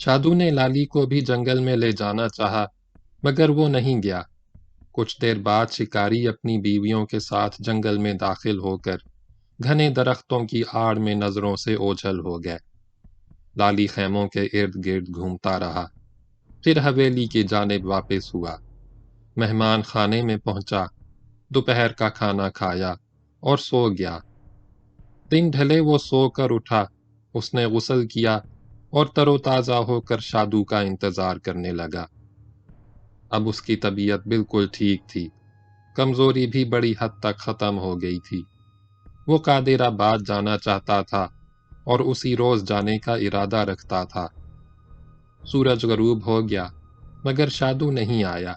شادو نے لالی کو بھی جنگل میں لے جانا چاہا مگر وہ نہیں گیا۔ کچھ دیر بعد شکاری اپنی بیویوں کے ساتھ جنگل میں داخل ہو کر گھنے درختوں کی آڑ میں نظروں سے اوجھل ہو گئے۔ لالی خیموں کے ارد گرد گھومتا رہا، پھر حویلی کی جانب واپس ہوا، مہمان خانے میں پہنچا، دوپہر کا کھانا کھایا اور سو گیا۔ دن ڈھلے وہ سو کر اٹھا، اس نے غسل کیا اور تر و تازہ ہو کر شادو کا انتظار کرنے لگا۔ اب اس کی طبیعت بالکل ٹھیک تھی، کمزوری بھی بڑی حد تک ختم ہو گئی تھی۔ وہ قادر آباد جانا چاہتا تھا اور اسی روز جانے کا ارادہ رکھتا تھا۔ سورج غروب ہو گیا مگر شادو نہیں آیا۔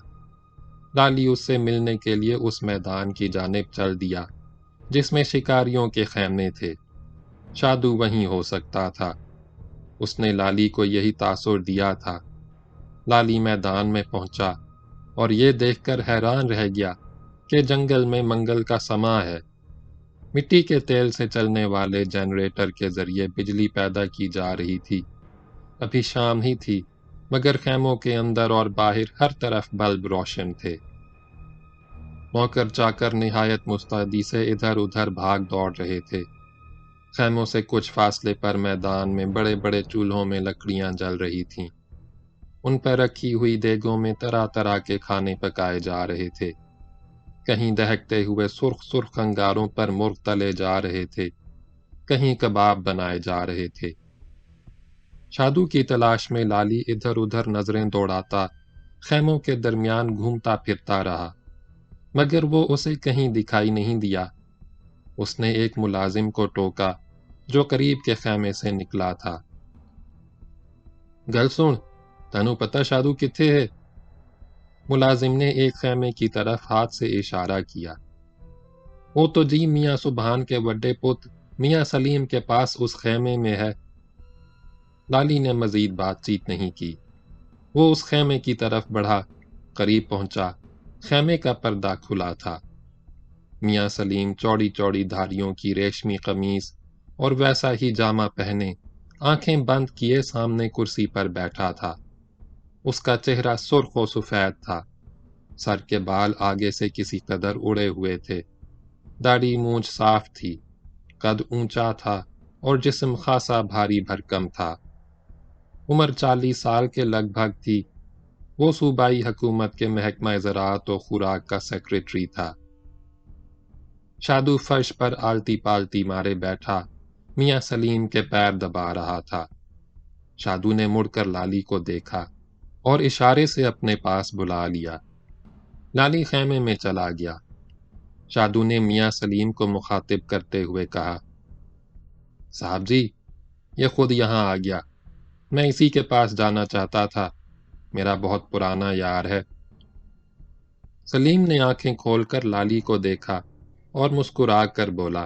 لالی اس سے ملنے کے لیے اس میدان کی جانب چل دیا جس میں شکاریوں کے خیمے تھے۔ شادو وہیں ہو سکتا تھا، اس نے لالی کو یہی تاثر دیا تھا۔ لالی میدان میں پہنچا اور یہ دیکھ کر حیران رہ گیا کہ جنگل میں منگل کا سماں ہے۔ مٹی کے تیل سے چلنے والے جنریٹر کے ذریعے بجلی پیدا کی جا رہی تھی۔ ابھی شام ہی تھی مگر خیموں کے اندر اور باہر ہر طرف بلب روشن تھے۔ نوکر چاکر نہایت مستعدی سے ادھر ادھر بھاگ دوڑ رہے تھے۔ خیموں سے کچھ فاصلے پر میدان میں بڑے بڑے چولہوں میں لکڑیاں جل رہی تھیں۔ ان پر رکھی ہوئی دیگوں میں طرح طرح کے کھانے پکائے جا رہے تھے۔ کہیں دہکتے ہوئے سرخ سرخ انگاروں پر مرغ تلے جا رہے تھے، کہیں کباب بنائے جا رہے تھے۔ شادو کی تلاش میں لالی ادھر ادھر نظریں دوڑاتا خیموں کے درمیان گھومتا پھرتا رہا مگر وہ اسے کہیں دکھائی نہیں دیا۔ اس نے ایک ملازم کو ٹوکا جو قریب کے خیمے سے نکلا تھا۔ گل سن، تینوں پتہ شادو کتھے ہے؟ ملازم نے ایک خیمے کی طرف ہاتھ سے اشارہ کیا۔ وہ تو جی میاں سبحان کے وڈے پت میاں سلیم کے پاس اس خیمے میں ہے۔ لالی نے مزید بات چیت نہیں کی۔ وہ اس خیمے کی طرف بڑھا، قریب پہنچا، خیمے کا پردہ کھلا تھا۔ میاں سلیم چوڑی چوڑی دھاریوں کی ریشمی قمیص اور ویسا ہی جامہ پہنے آنکھیں بند کیے سامنے کرسی پر بیٹھا تھا۔ اس کا چہرہ سرخ و سفید تھا، سر کے بال آگے سے کسی قدر اڑے ہوئے تھے، داڑھی مونچھ صاف تھی، قد اونچا تھا اور جسم خاصا بھاری بھرکم تھا۔ عمر 40 سال کے لگ بھگ تھی۔ وہ صوبائی حکومت کے محکمہ زراعت و خوراک کا سیکریٹری تھا۔ شادو فرش پر آلتی پالتی مارے بیٹھا میاں سلیم کے پیر دبا رہا تھا۔ شادو نے مڑ کر لالی کو دیکھا اور اشارے سے اپنے پاس بلا لیا۔ لالی خیمے میں چلا گیا۔ شادو نے میاں سلیم کو مخاطب کرتے ہوئے کہا، صاحب جی، یہ خود یہاں آ گیا، میں اسی کے پاس جانا چاہتا تھا، میرا بہت پرانا یار ہے۔ سلیم نے آنکھیں کھول کر لالی کو دیکھا اور مسکرا کر بولا،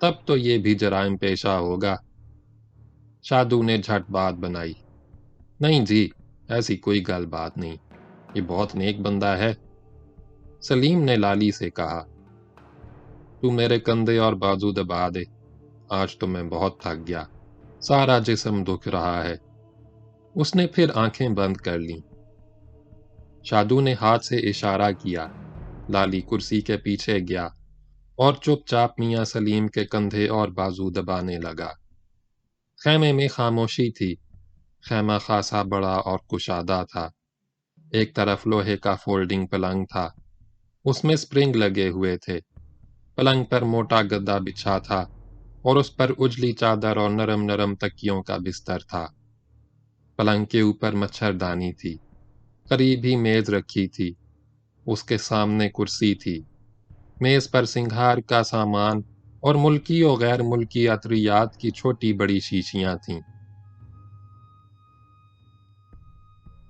تب تو یہ بھی جرائم پیشہ ہوگا۔ شادو نے جھٹ بات بنائی، نہیں جی، ایسی کوئی گل بات نہیں، یہ بہت نیک بندہ ہے۔ سلیم نے لالی سے کہا، تو میرے کندھے اور بازو دبا دے، آج تو میں بہت تھک گیا، سارا جسم دکھ رہا ہے۔ اس نے پھر آنکھیں بند کر لیں۔ شادو نے ہاتھ سے اشارہ کیا۔ لالی کرسی کے پیچھے گیا اور چپ چاپ میاں سلیم کے کندھے اور بازو دبانے لگا۔ خیمے میں خاموشی تھی۔ خیمہ خاصا بڑا اور کشادہ تھا۔ ایک طرف لوہے کا فولڈنگ پلنگ تھا، اس میں سپرنگ لگے ہوئے تھے۔ پلنگ پر موٹا گدا بچھا تھا اور اس پر اجلی چادر اور نرم نرم تکیوں کا بستر تھا۔ پلنگ کے اوپر مچھردانی تھی، قریب ہی میز رکھی تھی، اس کے سامنے کرسی تھی۔ میز پر سنگھار کا سامان اور ملکی و غیر ملکی عطریات کی چھوٹی بڑی شیشیاں تھیں۔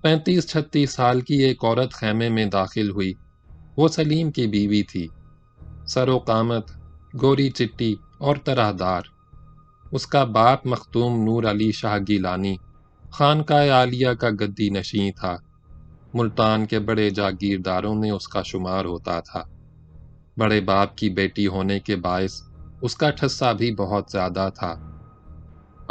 35-36 سال کی ایک عورت خیمے میں داخل ہوئی۔ وہ سلیم کی بیوی تھی، سر و قامت گوری چٹی اور طرح دار۔ اس کا باپ مختوم نور علی شاہ گیلانی خانقاہ عالیہ کا گدی نشیں تھا۔ ملتان کے بڑے جاگیرداروں میں اس کا شمار ہوتا تھا۔ بڑے باپ کی بیٹی ہونے کے باعث اس کا ٹھسا بھی بہت زیادہ تھا۔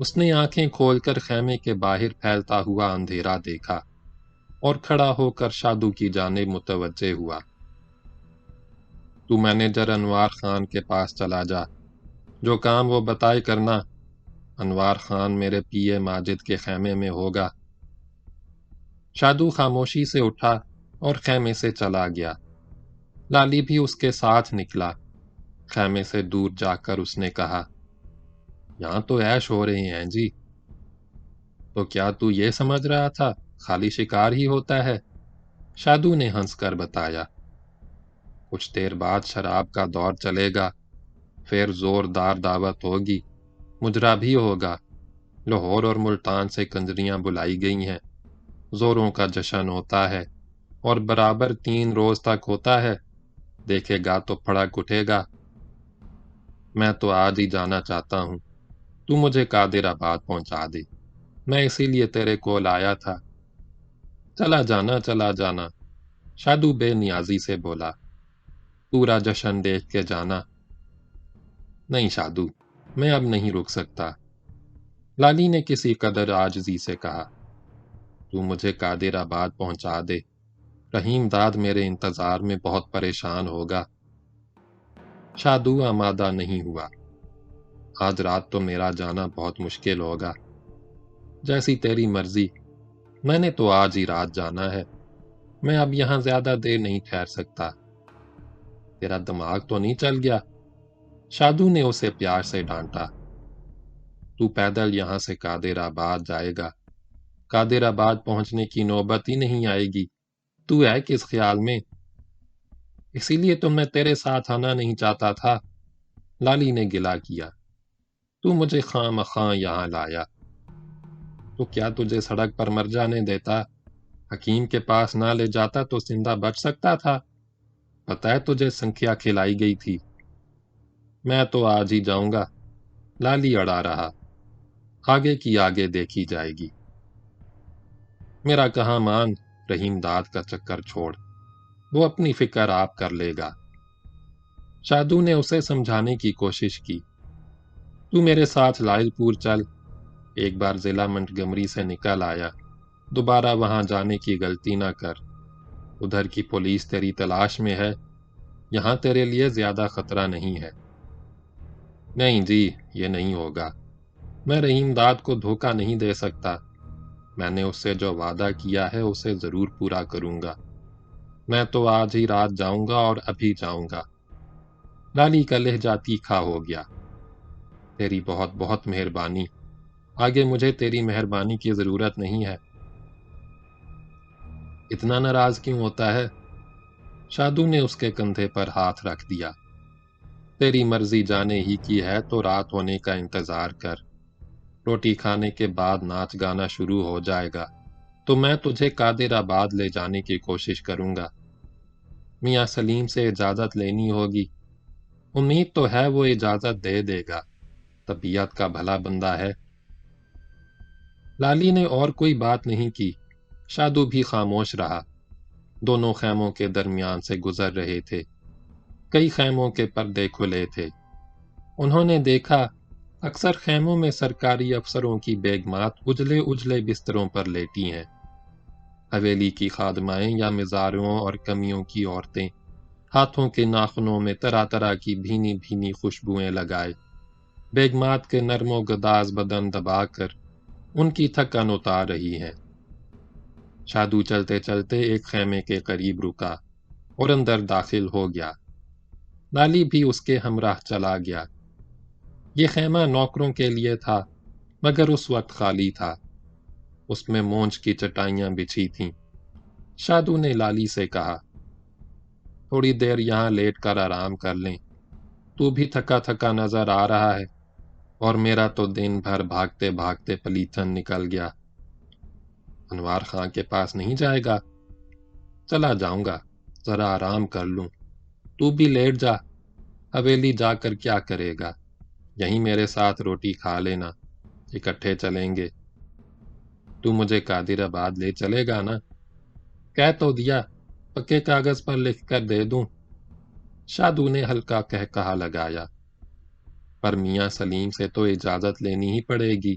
اس نے آنکھیں کھول کر خیمے کے باہر پھیلتا ہوا اندھیرا دیکھا اور کھڑا ہو کر شادو کی جانب متوجہ ہوا۔ تو مینیجر انوار خان کے پاس چلا جا، جو کام وہ بتائے کرنا۔ انوار خان میرے پی اے ماجد کے خیمے میں ہوگا۔ شادو خاموشی سے اٹھا اور خیمے سے چلا گیا۔ لالی بھی اس کے ساتھ نکلا۔ خیمے سے دور جا کر اس نے کہا، یہاں تو عیش ہو رہے ہیں جی۔ تو کیا تو یہ سمجھ رہا تھا خالی شکار ہی ہوتا ہے؟ شادو نے ہنس کر بتایا، کچھ دیر بعد شراب کا دور چلے گا، پھر زوردار دعوت ہوگی، مجرا بھی ہوگا، لاہور اور ملتان سے کنجریاں بلائی گئی ہیں، زوروں کا جشن ہوتا ہے اور برابر 3 روز تک ہوتا ہے۔ دیکھے گا تو پھڑک اٹھے گا۔ میں تو آج ہی جانا چاہتا ہوں، تو مجھے قادر آباد پہنچا دے، میں اسی لیے تیرے کول آیا تھا۔ چلا جانا چلا جانا، شادو بے نیازی سے بولا، پورا جشن دیکھ کے جانا۔ نہیں شادو، میں اب نہیں رک سکتا، لالی نے کسی قدر عاجزی سے کہا۔ تو مجھے قادر آباد پہنچا دے، رحیم داد میرے انتظار میں بہت پریشان ہوگا۔ شادو آمادہ نہیں ہوا۔ آج رات تو میرا جانا بہت مشکل ہوگا۔ جیسی تیری مرضی، میں نے تو آج ہی رات جانا ہے، میں اب یہاں زیادہ دیر نہیں ٹھہر سکتا۔ تیرا دماغ تو نہیں چل گیا؟ شادو نے اسے پیار سے ڈانٹا۔ تو پیدل یہاں سے قادر آباد جائے گا، قادر آباد پہنچنے کی نوبت ہی نہیں آئے گی۔ تو ہے کس خیال میں؟ اسی لیے تو میں تیرے ساتھ آنا نہیں چاہتا تھا، لالی نے گلہ کیا۔ تو مجھے خواہ مخواہ یہاں لایا۔ تو کیا تجھے سڑک پر مر جانے دیتا؟ حکیم کے پاس نہ لے جاتا تو زندہ بچ سکتا تھا؟ پتہ ہے تجھے سنکھیا کھلائی گئی تھی۔ میں تو آج ہی جاؤں گا، لالی اڑا رہا، آگے کی آگے دیکھی جائے گی۔ میرا کہاں مان، رحیم داد کا چکر چھوڑ، وہ اپنی فکر آپ کر لے گا۔ شادو نے اسے سمجھانے کی کوشش کی۔ تو میرے ساتھ لائل پور چل، ایک بار ضلع منٹگمری سے نکل آیا، دوبارہ وہاں جانے کی غلطی نہ کر۔ ادھر کی پولیس تیری تلاش میں ہے، یہاں تیرے لیے زیادہ خطرہ نہیں ہے۔ نہیں جی، یہ نہیں ہوگا، میں رحیم داد کو دھوکہ نہیں دے سکتا، میں نے اس سے جو وعدہ کیا ہے اسے ضرور پورا کروں گا۔ میں تو آج ہی رات جاؤں گا اور ابھی جاؤں گا۔ لالی کا لہجہ تیکھا ہو گیا۔ تیری بہت بہت مہربانی، آگے مجھے تیری مہربانی کی ضرورت نہیں ہے۔ اتنا ناراض کیوں ہوتا ہے؟ شادو نے اس کے کندھے پر ہاتھ رکھ دیا۔ تیری مرضی جانے ہی کی ہے تو رات ہونے کا انتظار کر، روٹی کھانے کے بعد ناچ گانا شروع ہو جائے گا تو میں تجھے قادر آباد لے جانے کی کوشش کروں گا۔ میاں سلیم سے اجازت لینی ہوگی، امید تو ہے وہ اجازت دے دے گا، طبیعت کا بھلا بندہ ہے۔ لالی نے اور کوئی بات نہیں کی۔ شادو بھی خاموش رہا۔ دونوں خیموں کے درمیان سے گزر رہے تھے۔ کئی خیموں کے پردے کھلے تھے۔ انہوں نے دیکھا اکثر خیموں میں سرکاری افسروں کی بیگمات اجلے اجلے بستروں پر لیٹی ہیں۔ حویلی کی خادمائیں یا مزاروں اور کمیوں کی عورتیں ہاتھوں کے ناخنوں میں طرح طرح کی بھینی بھینی خوشبوئیں لگائے بیگمات کے نرم و گداز بدن دبا کر ان کی تھکن اتار رہی ہیں۔ شادو چلتے چلتے ایک خیمے کے قریب رکا اور اندر داخل ہو گیا۔ لالی بھی اس کے ہمراہ چلا گیا۔ یہ خیمہ نوکروں کے لیے تھا، مگر اس وقت خالی تھا۔ اس میں مونچھ کی چٹائیاں بچھی تھیں۔ شادو نے لالی سے کہا، تھوڑی دیر یہاں لیٹ کر آرام کر لیں، تو بھی تھکا تھکا نظر آ رہا ہے، اور میرا تو دن بھر بھاگتے بھاگتے پلیتن نکل گیا۔ انوار خان کے پاس نہیں جائے گا؟ چلا جاؤں گا، ذرا آرام کر لوں، تو بھی لیٹ جا، حویلی جا کر کیا کرے گا، یہیں میرے ساتھ روٹی کھا لینا، اکٹھے چلیں گے۔ تو مجھے قادر آباد لے چلے گا نا؟ کہہ تو دیا، پکے کاغذ پر لکھ کر دے دوں۔ شادو نے ہلکا قہقہا لگایا، پر میاں سلیم سے تو اجازت لینی ہی پڑے گی۔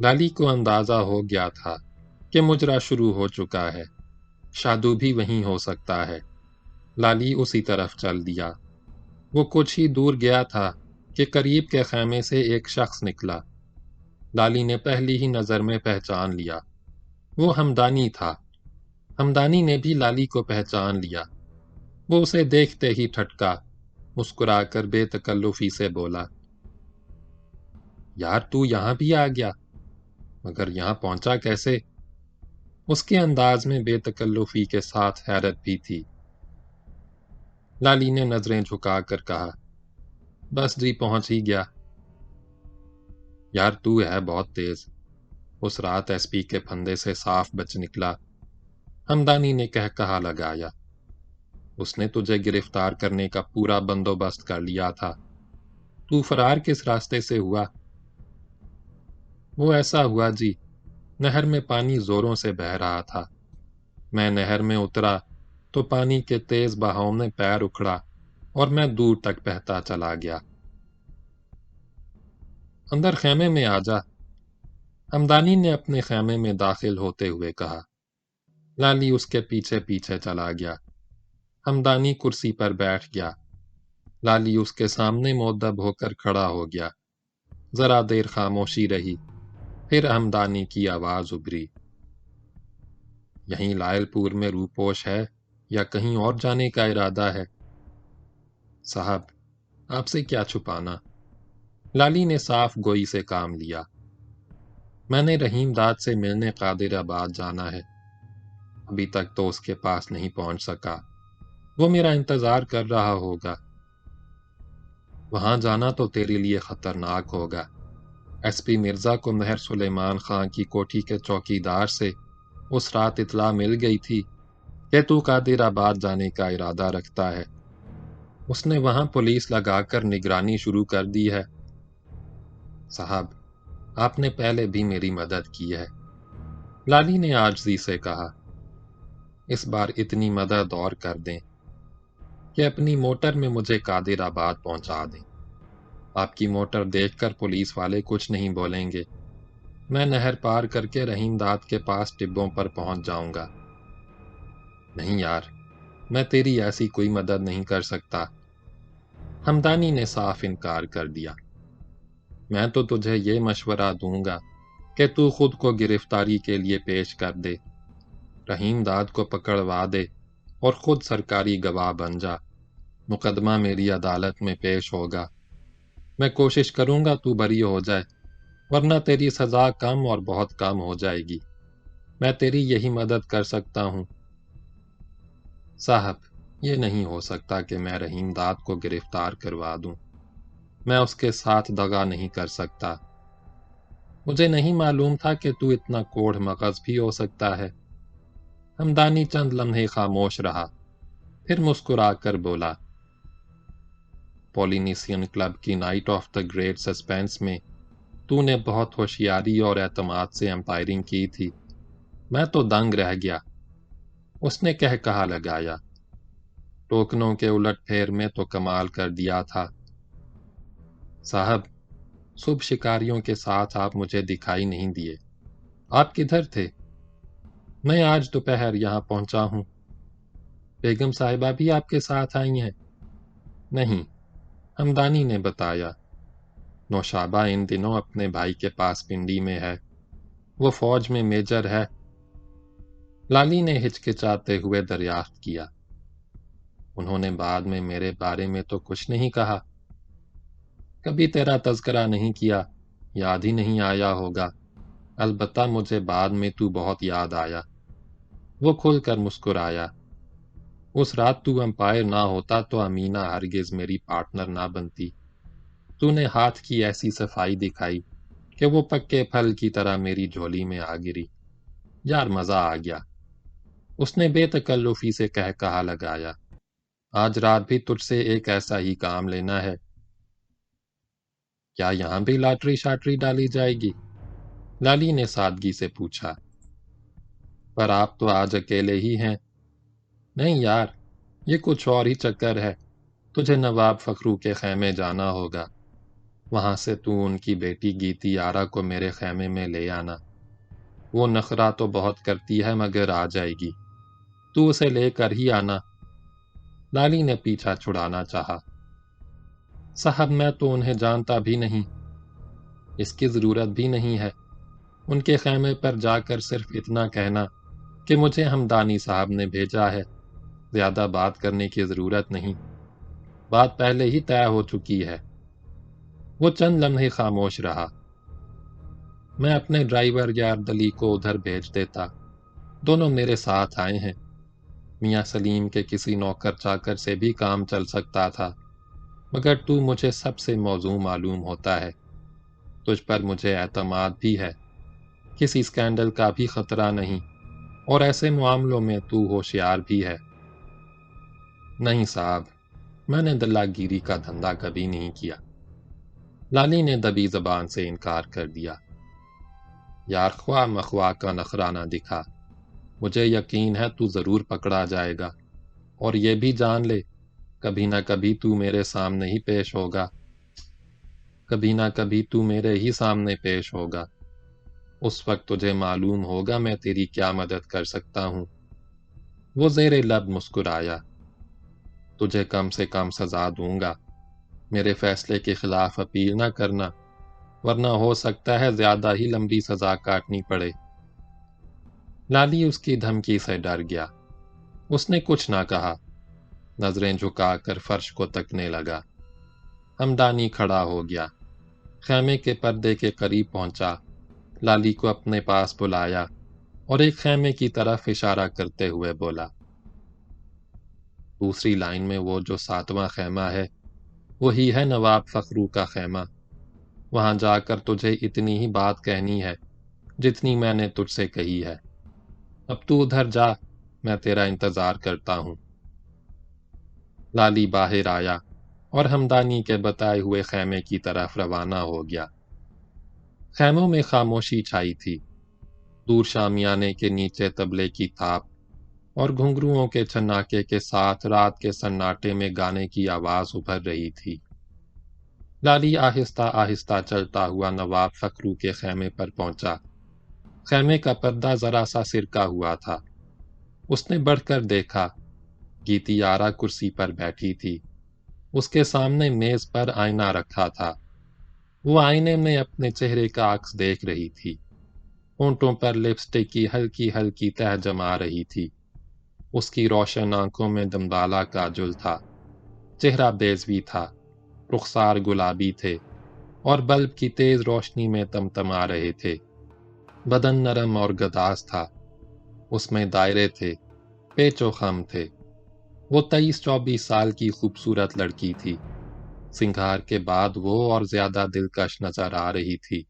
لالی کو اندازہ ہو گیا تھا کہ مجرا شروع ہو چکا ہے، شادو بھی وہیں ہو سکتا ہے۔ لالی اسی طرف چل دیا۔ وہ کچھ ہی دور گیا تھا کہ قریب کے خیمے سے ایک شخص نکلا۔ لالی نے پہلی ہی نظر میں پہچان لیا۔ وہ ہمدانی تھا۔ ہمدانی نے بھی لالی کو پہچان لیا۔ وہ اسے دیکھتے ہی ٹھٹکا، مسکرا کر بے تکلفی سے بولا، یار تو یہاں بھی آ گیا، مگر یہاں پہنچا کیسے؟ اس کے انداز میں بے تکلفی کے ساتھ حیرت بھی تھی۔ لالی نے نظریں جھکا کر کہا، بس جی پہنچ ہی گیا۔ یار تو ہے بہت تیز، اس رات ایس پی کے پھندے سے صاف بچ نکلا، ہمدانی نے کہا لگایا۔ اس نے تجھے گرفتار کرنے کا پورا بندوبست کر لیا تھا، تو فرار کس راستے سے ہوا؟ وہ ایسا ہوا جی، نہر میں پانی زوروں سے بہہ رہا تھا، میں نہر میں اترا تو پانی کے تیز بہاؤ نے پیر اکھڑا اور میں دور تک بہتا چلا گیا۔ اندر خیمے میں آ جا، ہمدانی نے اپنے خیمے میں داخل ہوتے ہوئے کہا۔ لالی اس کے پیچھے پیچھے چلا گیا۔ ہمدانی کرسی پر بیٹھ گیا۔ لالی اس کے سامنے مؤدب ہو کر کھڑا ہو گیا۔ ذرا دیر خاموشی رہی، پھر ہمدانی کی آواز ابھری، یہیں لائل پور میں روپوش ہے یا کہیں اور جانے کا ارادہ ہے؟ صاحب، آپ سے کیا چھپانا؟ لالی نے صاف گوئی سے کام لیا۔ میں نے رحیم داد سے ملنے قادر آباد جانا ہے، ابھی تک تو اس کے پاس نہیں پہنچ سکا، وہ میرا انتظار کر رہا ہوگا۔ وہاں جانا تو تیرے لیے خطرناک ہوگا۔ ایس پی مرزا کو مہر سلیمان خان کی کوٹھی کے چوکیدار سے اس رات اطلاع مل گئی تھی کہ تو قادر آباد جانے کا ارادہ رکھتا ہے۔ اس نے وہاں پولیس لگا کر نگرانی شروع کر دی ہے۔ صاحب، آپ نے پہلے بھی میری مدد کی ہے، لالی نے عاجزی سے کہا۔ اس بار اتنی مدد اور کر دیں کہ اپنی موٹر میں مجھے قادر آباد پہنچا دیں۔ آپ کی موٹر دیکھ کر پولیس والے کچھ نہیں بولیں گے۔ میں نہر پار کر کے رحیم داد کے پاس ٹبوں پر پہنچ جاؤں گا۔ نہیں یار، میں تیری ایسی کوئی مدد نہیں کر سکتا، ہمدانی نے صاف انکار کر دیا۔ میں تو تجھے یہ مشورہ دوں گا کہ تو خود کو گرفتاری کے لیے پیش کر دے، رحیم داد کو پکڑوا دے اور خود سرکاری گواہ بن جا۔ مقدمہ میری عدالت میں پیش ہوگا، میں کوشش کروں گا تو بری ہو جائے، ورنہ تیری سزا کم اور بہت کم ہو جائے گی۔ میں تیری یہی مدد کر سکتا ہوں۔ صاحب، یہ نہیں ہو سکتا کہ میں رحیم داد کو گرفتار کروا دوں، میں اس کے ساتھ دغا نہیں کر سکتا۔ مجھے نہیں معلوم تھا کہ تو اتنا کوڑھ مغز بھی ہو سکتا ہے۔ ہمدانی چند لمحے خاموش رہا، پھر مسکرا کر بولا، پولینیسین کلب کی night of the great suspense میں تو نے بہت ہوشیاری اور اعتماد سے امپائرنگ کی تھی، میں تو دنگ رہ گیا۔ اس نے کہا لگایا، ٹوکنوں کے الٹ پھیر میں تو کمال کر دیا تھا۔ صاحب، صبح شکاریوں کے ساتھ آپ مجھے دکھائی نہیں دیے، آپ کدھر تھے؟ میں آج دوپہر یہاں پہنچا ہوں۔ بیگم صاحبہ بھی آپ کے ساتھ آئی ہیں؟ نہیں، ہمدانی نے بتایا، نوشابہ ان دنوں اپنے بھائی کے پاس پنڈی میں ہے، وہ فوج میں میجر ہے۔ لالی نے ہچکچاتے ہوئے دریافت کیا، انہوں نے بعد میں میرے بارے میں تو کچھ نہیں کہا؟ کبھی تیرا تذکرہ نہیں کیا، یاد ہی نہیں آیا ہوگا، البتہ مجھے بعد میں تو بہت یاد آیا۔ وہ کھل کر مسکرایا، اس رات تو امپائر نہ ہوتا تو امینہ ہرگز میری پارٹنر نہ بنتی۔ تو نے ہاتھ کی ایسی صفائی دکھائی کہ وہ پکے پھل کی طرح میری جھولی میں آ گری۔ یار مزہ آ گیا۔ اس نے بے تکلفی سے کہا لگایا، آج رات بھی تجھ سے ایک ایسا ہی کام لینا ہے۔ کیا یہاں بھی لاٹری شاٹری ڈالی جائے گی؟ لالی نے سادگی سے پوچھا۔ پر آپ تو آج اکیلے ہی ہیں۔ نہیں یار، یہ کچھ اور ہی چکر ہے، تجھے نواب فخرو کے خیمے جانا ہوگا۔ وہاں سے تو ان کی بیٹی گیتی آرا کو میرے خیمے میں لے آنا۔ وہ نخرہ تو بہت کرتی ہے مگر آ جائے گی، تو اسے لے کر ہی آنا۔ لالی نے پیچھا چھڑانا چاہا۔ صاحب میں تو انہیں جانتا بھی نہیں، اس کی ضرورت بھی نہیں ہے۔ ان کے خیمے پر جا کر صرف اتنا کہنا کہ مجھے ہمدانی صاحب نے بھیجا ہے، زیادہ بات کرنے کی ضرورت نہیں، بات پہلے ہی طے ہو چکی ہے۔ وہ چند لمحے خاموش رہا۔ میں اپنے ڈرائیور یا اردلی کو ادھر بھیج دیتا، دونوں میرے ساتھ آئے ہیں۔ میاں سلیم کے کسی نوکر چاکر سے بھی کام چل سکتا تھا، مگر تو مجھے سب سے موزوں معلوم ہوتا ہے، تجھ پر مجھے اعتماد بھی ہے، کسی سکینڈل کا بھی خطرہ نہیں، اور ایسے معاملوں میں تو ہوشیار بھی ہے۔ نہیں صاحب، میں نے دلہ گیری کا دھندا کبھی نہیں کیا۔ لالی نے دبی زبان سے انکار کر دیا۔ یار خواہ مخواہ کا نخرہ نہ دکھا، مجھے یقین ہے تو ضرور پکڑا جائے گا، اور یہ بھی جان لے کبھی نہ کبھی تو میرے سامنے ہی پیش ہوگا، کبھی نہ کبھی تو میرے ہی سامنے پیش ہوگا۔ اس وقت تجھے معلوم ہوگا میں تیری کیا مدد کر سکتا ہوں۔ وہ زیر لب مسکرایا۔ تجھے کم سے کم سزا دوں گا، میرے فیصلے کے خلاف اپیل نہ کرنا، ورنہ ہو سکتا ہے زیادہ ہی لمبی سزا کاٹنی پڑے۔ لالی اس کی دھمکی سے ڈر گیا۔ اس نے کچھ نہ کہا، نظریں جھکا کر فرش کو تکنے لگا۔ ہمدانی کھڑا ہو گیا، خیمے کے پردے کے قریب پہنچا، لالی کو اپنے پاس بلایا اور ایک خیمے کی طرف اشارہ کرتے ہوئے بولا، دوسری لائن میں وہ جو 7واں خیمہ ہے، وہی ہے نواب فخرو کا خیمہ۔ وہاں جا کر تجھے اتنی ہی بات کہنی ہے جتنی میں نے تجھ سے کہی ہے۔ اب تو ادھر جا، میں تیرا انتظار کرتا ہوں۔ لالی باہر آیا اور ہمدانی کے بتائے ہوئے خیمے کی طرف روانہ ہو گیا۔ خیموں میں خاموشی چھائی تھی، دور شامیانے کے نیچے طبلے کی تھاپ اور گھنگروؤں کے چھناکے کے ساتھ رات کے سناٹے میں گانے کی آواز ابھر رہی تھی۔ لالی آہستہ آہستہ چلتا ہوا نواب فخرو کے خیمے پر پہنچا۔ خیمے کا پردہ ذرا سا سرکا ہوا تھا۔ اس نے بڑھ کر دیکھا، گیتی آرا کرسی پر بیٹھی تھی، اس کے سامنے میز پر آئینہ رکھا تھا۔ وہ آئینے میں اپنے چہرے کا عکس دیکھ رہی تھی، ہونٹوں پر لپسٹک کی ہلکی ہلکی تہ جما رہی تھی۔ اس کی روشن آنکھوں میں دمدالا کاجل تھا، چہرہ بیضوی تھا، رخسار گلابی تھے اور بلب کی تیز روشنی میں تمتما رہے تھے۔ بدن نرم اور گداز تھا، اس میں دائرے تھے، پیچ و خم تھے۔ وہ 23-24 سال کی خوبصورت لڑکی تھی، سنگھار کے بعد وہ اور زیادہ دلکش نظر آ رہی تھی۔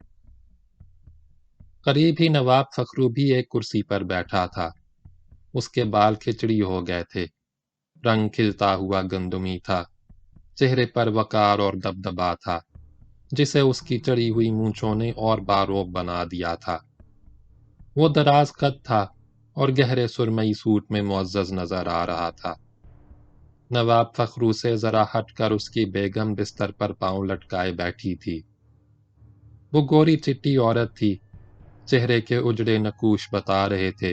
قریب ہی نواب فخرو بھی ایک کرسی پر بیٹھا تھا، اس کے بال کھچڑی ہو گئے تھے، رنگ کھلتا ہوا گندمی تھا، چہرے پر وقار اور دبدبا تھا جسے اس کی چڑی ہوئی مونچھوں نے اور باروب بنا دیا تھا۔ وہ دراز قد تھا اور گہرے سرمئی سوٹ میں معزز نظر آ رہا تھا۔ نواب فخرو سے ذرا ہٹ کر اس کی بیگم بستر پر پاؤں لٹکائے بیٹھی تھی۔ وہ گوری چٹی عورت تھی، چہرے کے اجڑے نقوش بتا رہے تھے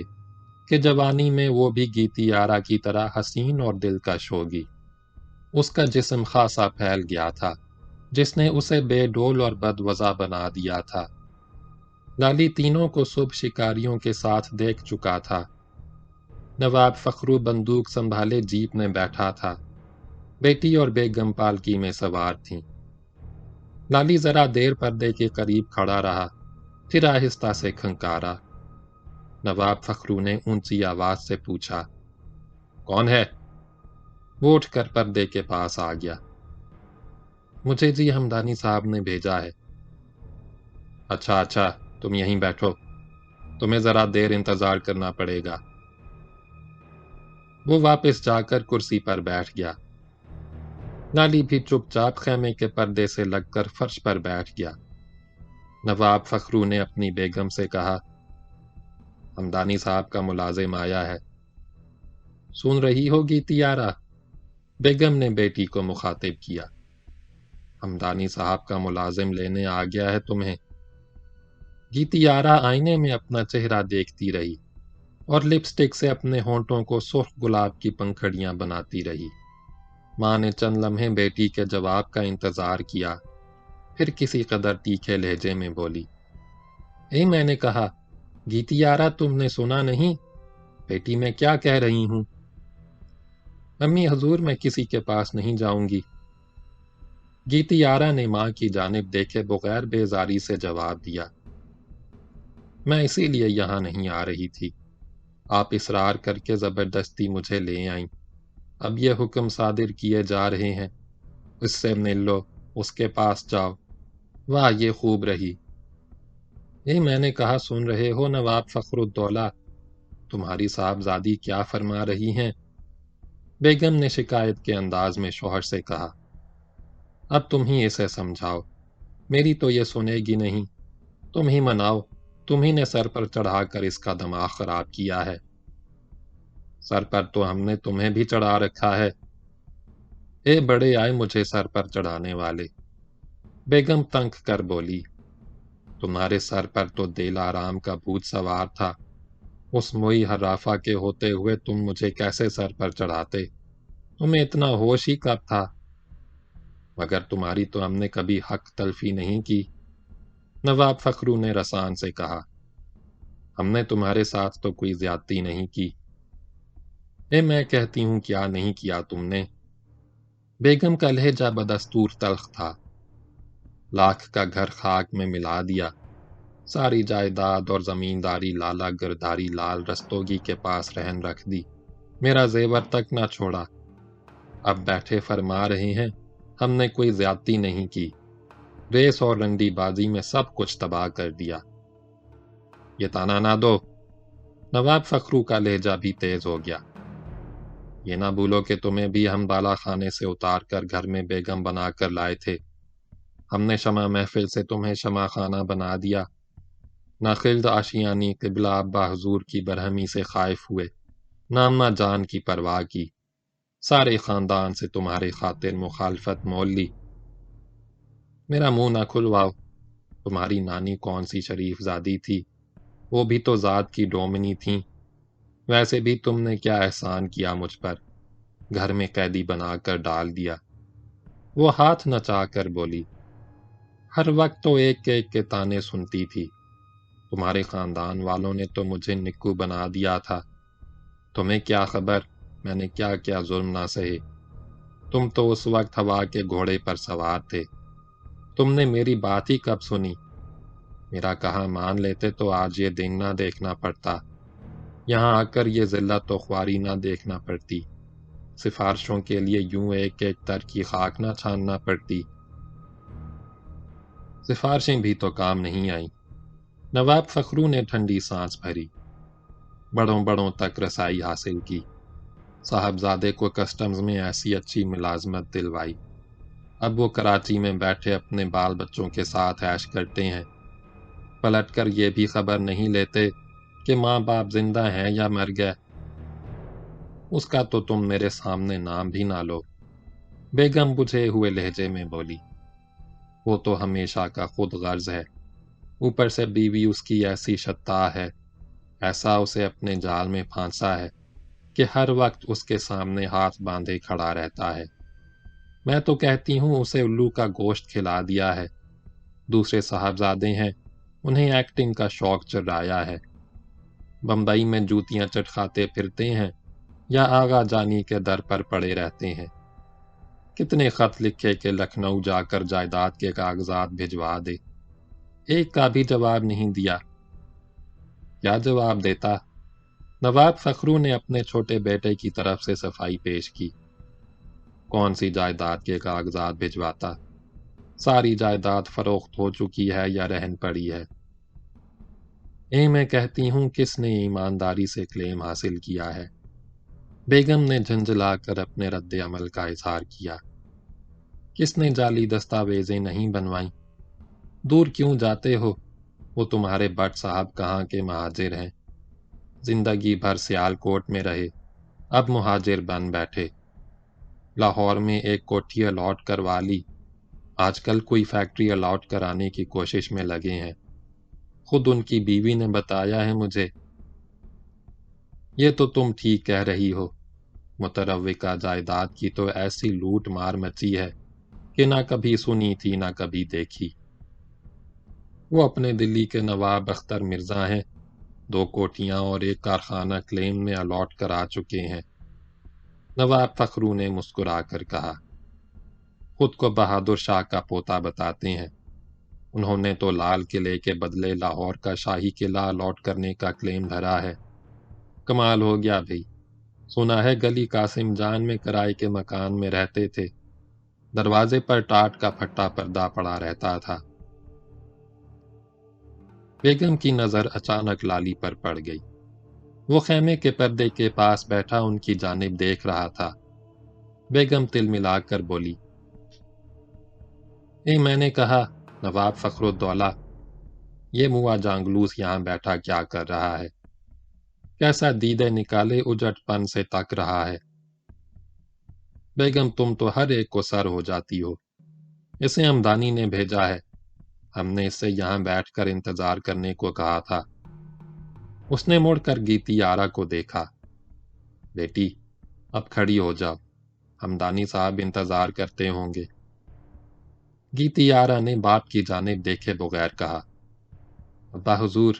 کہ جوانی میں وہ بھی گیتی آرا کی طرح حسین اور دلکش ہوگی۔ اس کا جسم خاصا پھیل گیا تھا جس نے اسے بے ڈول اور بدوضع بنا دیا تھا۔ لالی تینوں کو صبح شکاریوں کے ساتھ دیکھ چکا تھا۔ نواب فخرو بندوق سنبھالے جیپ میں بیٹھا تھا، بیٹی اور بیگم پالکی میں سوار تھیں۔ لالی ذرا دیر پردے کے قریب کھڑا رہا، پھر آہستہ سے کھنکارا۔ نواب فخرو نے اونچی آواز سے پوچھا، کون ہے؟ وہ اٹھ کر پردے کے پاس آ گیا۔ مجھے جی ہمدانی صاحب نے بھیجا ہے۔ اچھا اچھا، تم یہیں بیٹھو، تمہیں ذرا دیر انتظار کرنا پڑے گا۔ وہ واپس جا کر کرسی پر بیٹھ گیا۔ لالی بھی چپ چاپ خیمے کے پردے سے لگ کر فرش پر بیٹھ گیا۔ نواب فخرو نے اپنی بیگم سے کہا، ہمدانی صاحب کا ملازم آیا ہے۔ سن رہی ہوگی تیارہ؟ بیگم نے بیٹی کو مخاطب کیا۔ ہمدانی صاحب کا ملازم لینے آ گیا ہے تمہیں۔ گیتی آرا آئینے میں اپنا چہرہ دیکھتی رہی اور لپسٹک سے اپنے ہونٹوں کو سرخ گلاب کی پنکھڑیاں بناتی رہی۔ ماں نے چند لمحے بیٹی کے جواب کا انتظار کیا، پھر کسی قدر تیکھے لہجے میں بولی، میں نے کہا، گیتی آرا تم نے سنا نہیں؟ بیٹی میں کیا کہہ رہی ہوں؟ امی حضور میں کسی کے پاس نہیں جاؤں گی۔ گیتی آرا نے ماں کی جانب دیکھے بغیر بیزاری سے جواب دیا، میں اسی لیے یہاں نہیں آ رہی تھی۔ آپ اصرار کر کے زبردستی مجھے لے آئیں۔ اب یہ حکم صادر کیے جا رہے ہیں، اس سے مل لو، اس کے پاس جاؤ۔ واہ، یہ خوب رہی۔ میں نے کہا، سن رہے ہو نواب فخر الدولہ، تمہاری صاحبزادی کیا فرما رہی ہیں؟ بیگم نے شکایت کے انداز میں شوہر سے کہا، اب تم ہی اسے سمجھاؤ، میری تو یہ سنے گی نہیں۔ تم ہی مناؤ، تم ہی نے سر پر چڑھا کر اس کا دماغ خراب کیا ہے۔ سر پر تو ہم نے تمہیں بھی چڑھا رکھا ہے۔ بڑے آئے مجھے سر پر چڑھانے والے۔ بیگم تنک کر بولی، تمہارے سر پر تو دل آرام کا بھوت سوار تھا، اس موئی حرافہ کے ہوتے ہوئے تم مجھے کیسے سر پر چڑھاتے؟ تمہیں اتنا ہوش ہی کب تھا؟ مگر تمہاری تو ہم نے کبھی حق تلفی نہیں کی۔ نواب فخرو نے رسان سے کہا، ہم نے تمہارے ساتھ تو کوئی زیادتی نہیں کی۔ میں کہتی ہوں کیا نہیں کیا تم نے؟ بیگم کا لہجہ بدستور تلخ تھا۔ لاکھ کا گھر خاک میں ملا دیا، ساری جائیداد اور زمینداری لالا گرداری لال رستوگی کے پاس رہن رکھ دی، میرا زیور تک نہ چھوڑا۔ اب بیٹھے فرما رہے ہیں ہم نے کوئی زیادتی نہیں کی، ریس اور رنڈی بازی میں سب کچھ تباہ کر دیا۔ یہ تانا نہ دو۔ نواب فخرو کا لہجہ بھی تیز ہو گیا، یہ نہ بھولو کہ تمہیں بھی ہم بالا خانے سے اتار کر گھر میں بیگم بنا کر لائے تھے۔ ہم نے شمع محفل سے تمہیں شمع خانہ بنا دیا۔ نہ خلد آشیانی قبلہ ابا حضور کی برہمی سے خائف ہوئے، نہ اماں جان کی پرواہ کی، سارے خاندان سے تمہاری خاطر مخالفت مول لی۔ میرا منہ نہ کھلواؤ، تمہاری نانی کون سی شریف زادی تھی، وہ بھی تو ذات کی ڈومنی تھیں۔ ویسے بھی تم نے کیا احسان کیا مجھ پر، گھر میں قیدی بنا کر ڈال دیا۔ وہ ہاتھ نچا کر بولی، ہر وقت تو ایک ایک کے تانے سنتی تھی، تمہارے خاندان والوں نے تو مجھے نکو بنا دیا تھا۔ تمہیں کیا خبر میں نے کیا کیا ظلم نہ سہے؟ تم تو اس وقت ہوا کے گھوڑے پر سوار تھے، تم نے میری بات ہی کب سنی؟ میرا کہا مان لیتے تو آج یہ دن نہ دیکھنا پڑتا، یہاں آ کر یہ ذلت و خواری نہ دیکھنا پڑتی، سفارشوں کے لیے یوں ایک ایک تر کی خاک نہ چھاننا پڑتی۔ سفارشیں بھی تو کام نہیں آئیں۔ نواب فخرو نے ٹھنڈی سانس بھری، بڑوں بڑوں تک رسائی حاصل کی، صاحبزادے کو کسٹمز میں ایسی اچھی ملازمت دلوائی، اب وہ کراچی میں بیٹھے اپنے بال بچوں کے ساتھ عیش کرتے ہیں، پلٹ کر یہ بھی خبر نہیں لیتے کہ ماں باپ زندہ ہیں یا مر گئے۔ اس کا تو تم میرے سامنے نام بھی نہ لو۔ بیگم بجھے ہوئے لہجے میں بولی، وہ تو ہمیشہ کا خود غرض ہے، اوپر سے بیوی اس کی ایسی شتا ہے، ایسا اسے اپنے جال میں پھانسا ہے کہ ہر وقت اس کے سامنے ہاتھ باندھے کھڑا رہتا ہے۔ میں تو کہتی ہوں اسے الو کا گوشت کھلا دیا ہے۔ دوسرے صاحبزادے ہیں، انہیں ایکٹنگ کا شوق چڑھایا ہے، بمبئی میں جوتیاں چٹکھاتے پھرتے ہیں یا آغا جانی کے در پر پڑے رہتے ہیں۔ کتنے خط لکھے کہ لکھنؤ جا کر جائیداد کے کاغذات بھجوا دے، ایک کا بھی جواب نہیں دیا۔ کیا جواب دیتا؟ نواب فخرو نے اپنے چھوٹے بیٹے کی طرف سے صفائی پیش کی، کون سی جائیداد کے کاغذات بھجواتا؟ ساری جائیداد فروخت ہو چکی ہے یا رہن پڑی ہے؟ میں کہتی ہوں کس نے ایمانداری سے کلیم حاصل کیا ہے؟ بیگم نے جھنجھلا کر اپنے رد عمل کا اظہار کیا، کس نے جعلی دستاویزیں نہیں بنوائیں؟ دور کیوں جاتے ہو؟ وہ تمہارے بٹ صاحب کہاں کے مہاجر ہیں، زندگی بھر سیال کوٹ میں رہے، اب مہاجر بن بیٹھے، لاہور میں ایک کوٹھی الاٹ کروا لی، آج کل کوئی فیکٹری الاٹ کرانے کی کوشش میں لگے ہیں، خود ان کی بیوی نے بتایا ہے مجھے۔ یہ تو تم ٹھیک کہہ رہی ہو، متروکہ جائیداد کی تو ایسی لوٹ مار مچی ہے کہ نہ کبھی سنی تھی نہ کبھی دیکھی۔ وہ اپنے دلی کے نواب اختر مرزا ہیں، 2 کوٹھیاں اور ایک کارخانہ کلیم میں الاٹ کرا چکے ہیں۔ نواب فخرو نے مسکرا کر کہا، خود کو بہادر شاہ کا پوتا بتاتے ہیں، انہوں نے تو لال قلعے کے بدلے لاہور کا شاہی قلعہ الاٹ کرنے کا کلیم دھرا ہے۔ کمال ہو گیا بھئی، سنا ہے گلی قاسم جان میں کرائے کے مکان میں رہتے تھے، دروازے پر ٹاٹ کا پھٹا پردہ پڑا رہتا تھا۔ بیگم کی نظر اچانک لالی پر پڑ گئی۔ وہ خیمے کے پردے کے پاس بیٹھا ان کی جانب دیکھ رہا تھا۔ بیگم تل ملا کر بولی، میں نے کہا نواب فخرالدولہ، یہ موا جانگلوس یہاں بیٹھا کیا کر رہا ہے؟ کیسا دیدے نکالے اجٹ پن سے تک رہا ہے؟ بیگم تم تو ہر ایک کو سر ہو جاتی ہو، اسے ہمدانی نے بھیجا ہے، ہم نے اس سے یہاں بیٹھ کر انتظار کرنے کو کہا تھا۔ اس نے مڑ کر گیتی آرا کو دیکھا، بیٹی اب کھڑی ہو جاؤ، ہمدانی صاحب انتظار کرتے ہوں گے۔ گیتی آرا نے باپ کی جانب دیکھے بغیر کہا، ابا حضور،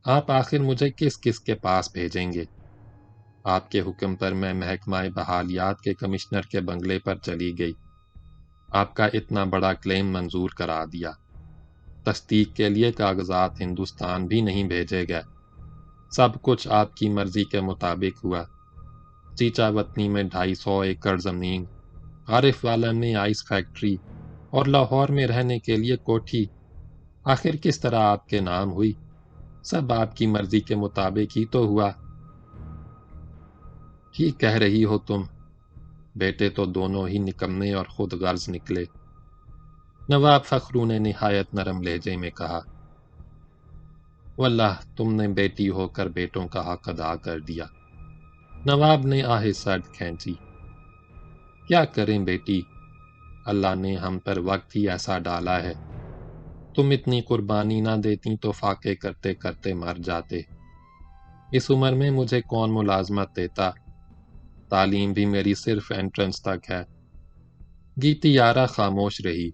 آپ آخر مجھے کس کس کے پاس بھیجیں گے؟ آپ کے حکم پر میں محکمہ بحالیات کے کمشنر کے بنگلے پر چلی گئی، آپ کا اتنا بڑا کلیم منظور کرا دیا، تصدیق کے لیے کاغذات ہندوستان بھی نہیں بھیجے گئے، سب کچھ آپ کی مرضی کے مطابق ہوا۔ چیچا وطنی میں 250 ایکڑ زمین، عارف والا میں آئس فیکٹری اور لاہور میں رہنے کے لیے کوٹھی، آخر کس طرح آپ کے نام ہوئی؟ سب آپ کی مرضی کے مطابق ہی تو ہوا۔ ٹھیک کہہ رہی ہو تم، بیٹے تو دونوں ہی نکمے اور خود غرض نکلے۔ نواب فخرو نے نہایت نرم لہجے میں کہا، واللہ تم نے بیٹی ہو کر بیٹوں کا حق ادا کر دیا۔ نواب نے آہ سرد کھینچی، کیا کریں بیٹی، اللہ نے ہم پر وقت ہی ایسا ڈالا ہے، تم اتنی قربانی نہ دیتی تو فاقے کرتے کرتے مر جاتے۔ اس عمر میں مجھے کون ملازمت دیتا، تعلیم بھی میری صرف انٹرنس تک ہے۔ گیتی آرا خاموش رہی۔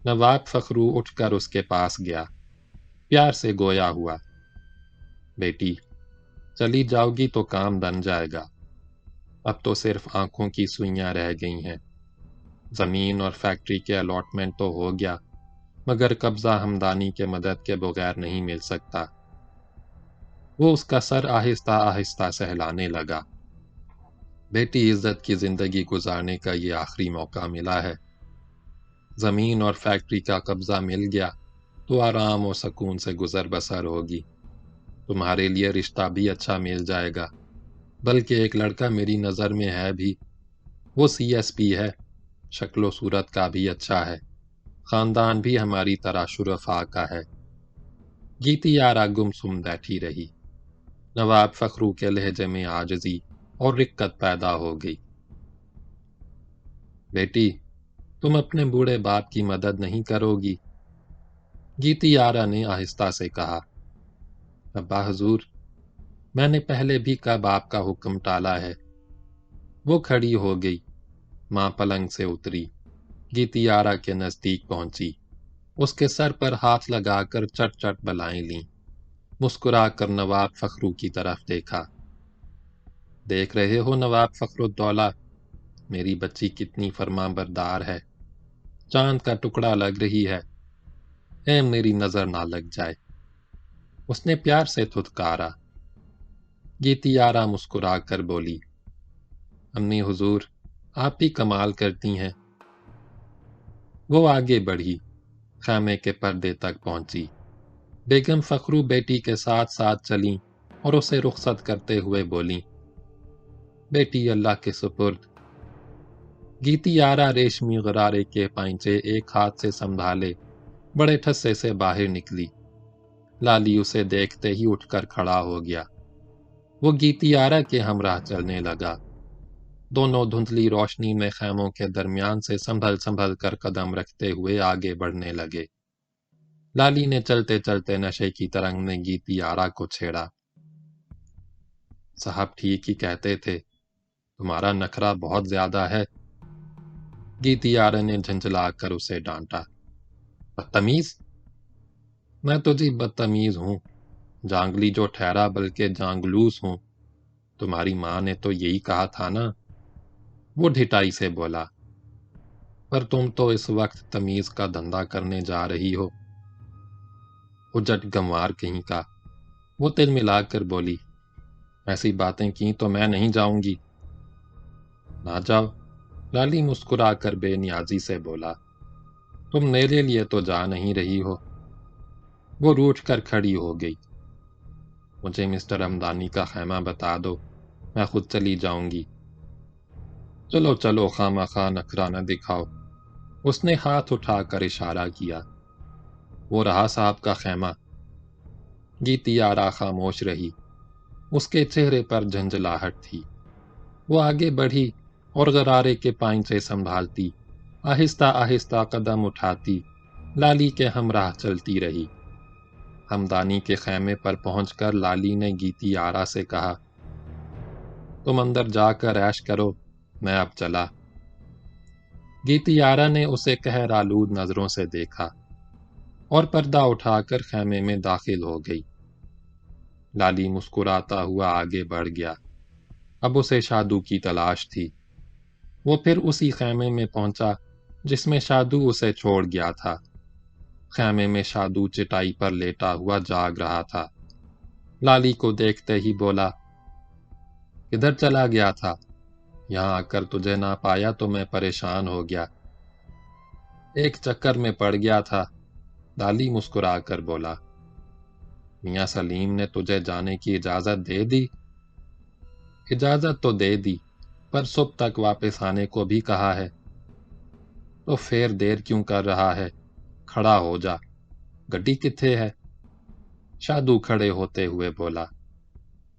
نواب فخرو اٹھ کر اس کے پاس گیا، پیار سے گویا ہوا، بیٹی چلی جاؤ گی تو کام بن جائے گا، اب تو صرف آنکھوں کی سوئیاں رہ گئی ہیں، زمین اور فیکٹری کے الاٹمنٹ تو ہو گیا، مگر قبضہ ہمدانی کے مدد کے بغیر نہیں مل سکتا۔ وہ اس کا سر آہستہ آہستہ سہلانے لگا، بیٹی عزت کی زندگی گزارنے کا یہ آخری موقع ملا ہے، زمین اور فیکٹری کا قبضہ مل گیا تو آرام و سکون سے گزر بسر ہوگی، تمہارے لیے رشتہ بھی اچھا مل جائے گا، بلکہ ایک لڑکا میری نظر میں ہے بھی، وہ CSP ہے، شکل و صورت کا بھی اچھا ہے، خاندان بھی ہماری طرح شرفا کا ہے۔ گیتی آرا گمسم بیٹھی رہی۔ نواب فخرو کے لہجے میں عاجزی اور رقت پیدا ہو گئی، بیٹی تم اپنے بوڑھے باپ کی مدد نہیں کرو گی؟ گیتی آرا نے آہستہ سے کہا، ابا حضور، میں نے پہلے بھی کب آپ کا حکم ٹالا ہے؟ وہ کھڑی ہو گئی، ماں پلنگ سے اتری، گیتی آرا کے نزدیک پہنچی، اس کے سر پر ہاتھ لگا کر چٹ چٹ بلائیں لیں، مسکرا کر نواب فخرو کی طرف دیکھا، دیکھ رہے ہو نواب فخرالدولہ، میری بچی کتنی فرمان بردار ہے، چاند کا ٹکڑا لگ رہی ہے، میری نظر نہ لگ جائے۔ اس نے پیار سے تھتکارا۔ گیتی آرا مسکرا کر بولی، امی حضور آپ بھی کمال کرتی ہیں۔ وہ آگے بڑھی، خیمے کے پردے تک پہنچی، بیگم فخرو بیٹی کے ساتھ ساتھ چلیں اور اسے رخصت کرتے ہوئے بولیں، بیٹی اللہ کے سپرد۔ گیتی آرا ریشمی غرارے کے پائنچے ایک ہاتھ سے سنبھالے بڑے ٹھسے سے باہر نکلی۔ لالی اسے دیکھتے ہی اٹھ کر کھڑا ہو گیا، وہ گیتی آرا کے ہمراہ چلنے لگا۔ دونوں دھندلی روشنی میں خیموں کے درمیان سے سنبھل سنبھل کر قدم رکھتے ہوئے آگے بڑھنے لگے۔ لالی نے چلتے چلتے نشے کی ترنگ میں گیتی آرا کو چھیڑا۔ صاحب ٹھیک ہی کہتے تھے، تمہارا نخرا بہت زیادہ ہے۔ گیتی آرا نے جھنجھلا کر اسے ڈانٹا۔ بدتمیز؟ میں تو جی بدتمیز ہوں، جانگلی جو ٹھہرا بلکہ جانگلوس ہوں۔ تمہاری ماں نے تو یہی کہا تھا نا؟ وہ ڈھٹائی سے بولا۔ پر تم تو اس وقت تمیز کا دھندا کرنے جا رہی ہو۔ اجٹ گنوار کہیں کا۔ وہ تل ملا کر بولی، ایسی باتیں کی تو میں نہیں جاؤں گی۔ نہ جاؤ، لالی مسکرا کر بے نیازی سے بولا، تم میرے لیے تو جا نہیں رہی ہو۔ وہ روٹھ کر کھڑی ہو گئی۔ مجھے مسٹر ہمدانی کا خیمہ بتا دو، میں خود چلی جاؤں گی۔ چلو چلو، خواہ مخواہ نخرا نہ دکھاؤ۔ اس نے ہاتھ اٹھا کر اشارہ کیا۔ وہ رہا صاحب کا خیمہ۔ گیتی آرا خاموش رہی۔ اس کے چہرے پر جھنجھلاہٹ تھی۔ وہ آگے بڑھی اور غرارے کے پائنچے سنبھالتی، آہستہ آہستہ قدم اٹھاتی، لالی کے ہمراہ چلتی رہی۔ ہمدانی کے خیمے پر پہنچ کر لالی نے گیتی آرا سے کہا، تم اندر جا کر عیش کرو، میں اب چلا۔ گیتی آرا نے اسے قہر آلود نظروں سے دیکھا اور پردہ اٹھا کر خیمے میں داخل ہو گئی۔ لالی مسکراتا ہوا آگے بڑھ گیا۔ اب اسے شادو کی تلاش تھی۔ وہ پھر اسی خیمے میں پہنچا جس میں شادو اسے چھوڑ گیا تھا۔ خیمے میں شادو چٹائی پر لیٹا ہوا جاگ رہا تھا۔ لالی کو دیکھتے ہی بولا، کدھر چلا گیا تھا؟ یہاں آ کر تجھے نہ پایا تو میں پریشان ہو گیا۔ ایک چکر میں پڑ گیا تھا، لالی مسکرا کر بولا۔ میاں سلیم نے تجھے جانے کی اجازت دے دی؟ اجازت تو دے دی، پر صبح تک واپس آنے کو بھی کہا ہے۔ تو پھر دیر کیوں کر رہا ہے؟ کھڑا ہو جا، گڈی کتھے ہے؟ شادو کھڑے ہوتے ہوئے بولا،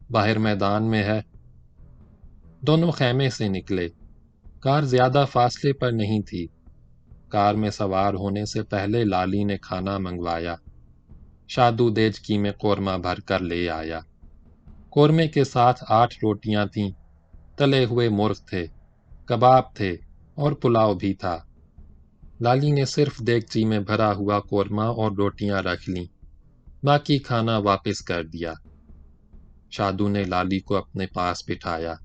باہر میدان میں ہے۔ دونوں خیمے سے نکلے۔ کار زیادہ فاصلے پر نہیں تھی۔ کار میں سوار ہونے سے پہلے لالی نے کھانا منگوایا۔ شادو دیچکی میں قورمہ بھر کر لے آیا۔ قورمے کے ساتھ 8 روٹیاں تھیں، تلے ہوئے مرغ تھے، کباب تھے اور پلاؤ بھی تھا۔ لالی نے صرف دیگچی میں بھرا ہوا قورمہ اور روٹیاں رکھ لیں، باقی کھانا واپس کر دیا۔ شادو نے لالی کو اپنے پاس بٹھایا،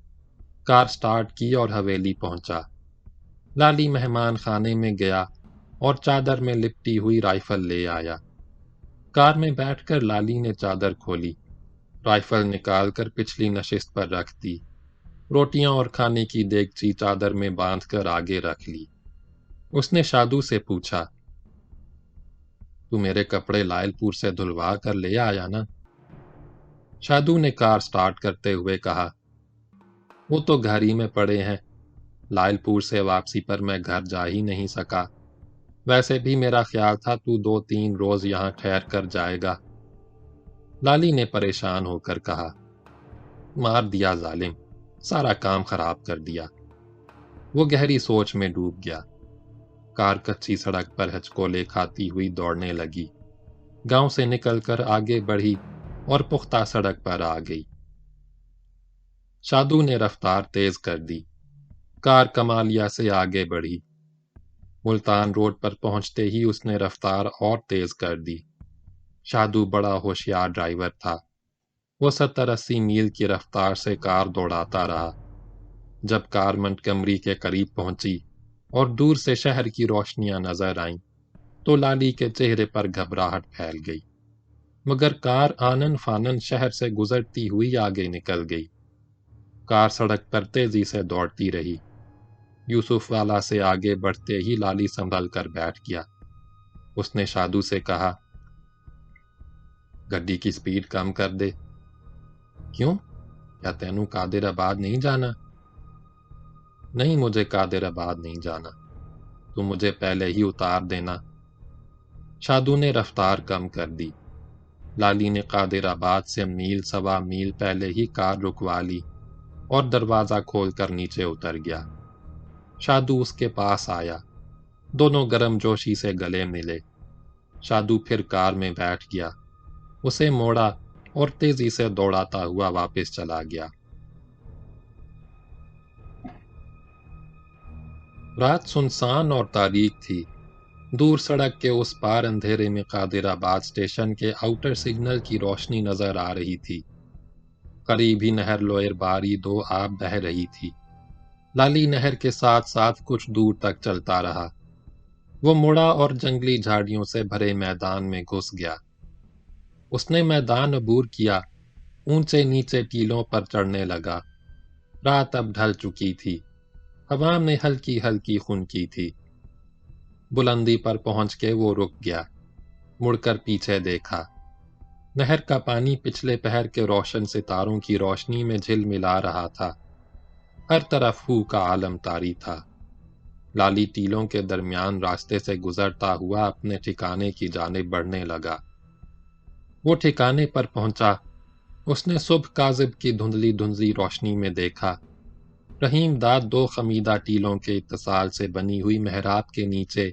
کار سٹارٹ کی اور حویلی پہنچا۔ لالی مہمان خانے میں گیا اور چادر میں لپٹی ہوئی رائفل لے آیا۔ کار میں بیٹھ کر لالی نے چادر کھولی، رائفل نکال کر پچھلی نشست پر رکھ دی، روٹیاں اور کھانے کی دیگچی چادر میں باندھ کر آگے رکھ لی۔ اس نے شادو سے پوچھا، تو میرے کپڑے لائل پور سے دھلوا کر لے آیا نا؟ شادو نے کار سٹارٹ کرتے ہوئے کہا، وہ تو گھر ہی میں پڑے ہیں، لائل پور سے واپسی پر میں گھر جا ہی نہیں سکا۔ ویسے بھی میرا خیال تھا تو 2-3 روز یہاں ٹھہر کر جائے گا۔ لالی نے پریشان ہو کر کہا، مار دیا ظالم، سارا کام خراب کر دیا۔ وہ گہری سوچ میں ڈوب گیا۔ کار کچی سڑک پر ہچکولے کھاتی ہوئی دوڑنے لگی، گاؤں سے نکل کر آگے بڑھی اور پختہ سڑک پر آ گئی۔ شادو نے رفتار تیز کر دی، کار کمالیہ سے آگے بڑھی۔ ملتان روڈ پر پہنچتے ہی اس نے رفتار اور تیز کر دی۔ شادو بڑا ہوشیار ڈرائیور تھا۔ وہ 70-80 میل کی رفتار سے کار دوڑاتا رہا۔ جب کار منٹگمری کے قریب پہنچی اور دور سے شہر کی روشنیاں نظر آئیں تو لالی کے چہرے پر گھبراہٹ پھیل گئی، مگر کار آنن فانن شہر سے گزرتی ہوئی آگے نکل گئی۔ کار سڑک پر تیزی سے دوڑتی رہی۔ یوسف والا سے آگے بڑھتے ہی لالی سنبھل کر بیٹھ گیا۔ اس نے شادو سے کہا، گڈی کی سپیڈ کم کر دے۔ کیوں؟ کیا تینوں قادر آباد نہیں جانا؟ نہیں، مجھے قادر آباد نہیں جانا، تو مجھے پہلے ہی اتار دینا۔ شادو نے رفتار کم کر دی۔ لالی نے قادر آباد سے 1.25 میل پہلے ہی کار رکوا لی۔ اور دروازہ کھول کر نیچے اتر گیا۔ شادو اس کے پاس آیا، دونوں گرم جوشی سے گلے ملے۔ شادو پھر کار میں بیٹھ گیا، اسے موڑا اور تیزی سے دوڑاتا ہوا واپس چلا گیا۔ رات سنسان اور تاریک تھی۔ دور سڑک کے اس پار اندھیرے میں قادر آباد اسٹیشن کے آؤٹر سگنل کی روشنی نظر آ رہی تھی۔ قریب ہی نہر لوئر باری دو آب بہہ رہی تھی۔ لالی نہر کے ساتھ ساتھ کچھ دور تک چلتا رہا۔ وہ مڑا اور جنگلی جھاڑیوں سے بھرے میدان میں گھس گیا۔ اس نے میدان عبور کیا، اونچے نیچے ٹیلوں پر چڑھنے لگا۔ رات اب ڈھل چکی تھی، ہوا میں ہلکی ہلکی خنکی تھی۔ بلندی پر پہنچ کے وہ رک گیا، مڑ کر پیچھے دیکھا۔ نہر کا پانی پچھلے پہر کے روشن ستاروں کی روشنی میں جھل ملا رہا تھا۔ ہر طرف ہو کا عالم طاری تھا۔ لالی ٹیلوں کے درمیان راستے سے گزرتا ہوا اپنے ٹھکانے کی جانب بڑھنے لگا۔ وہ ٹھکانے پر پہنچا، اس نے صبح کاذب کی دھندلی دھندلی روشنی میں دیکھا۔ رحیم داد دو خمیدہ ٹیلوں کے اتصال سے بنی ہوئی محراب کے نیچے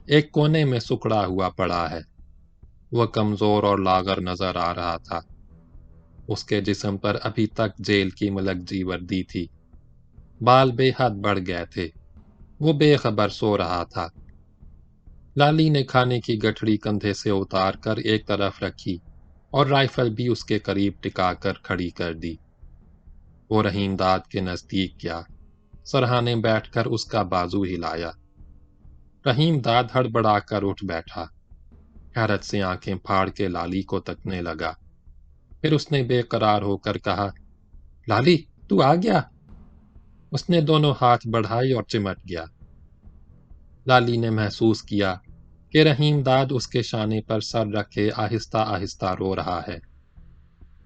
ایک کونے میں سکڑا ہوا پڑا ہے۔ وہ کمزور اور لاغر نظر آ رہا تھا۔ اس کے جسم پر ابھی تک جیل کی ملکجی وردی تھی۔ بال بے حد بڑھ گئے تھے۔ وہ بے خبر سو رہا تھا۔ لالی نے کھانے کی گٹھڑی کندھے سے اتار کر ایک طرف رکھی اور رائفل بھی اس کے قریب ٹکا کر کھڑی کر دی۔ وہ رحیم داد کے نزدیک گیا، سرہانے بیٹھ کر اس کا بازو ہلایا۔ رحیم داد ہڑبڑا کر اٹھ بیٹھا، حیرت سے آنکھیں پھاڑ کے لالی کو تکنے لگا۔ پھر اس نے بے قرار ہو کر کہا، لالی تو آ گیا؟ اس نے دونوں ہاتھ بڑھائے اور چمٹ گیا۔ لالی نے محسوس کیا کہ رحیم داد اس کے شانے پر سر رکھے آہستہ آہستہ رو رہا ہے۔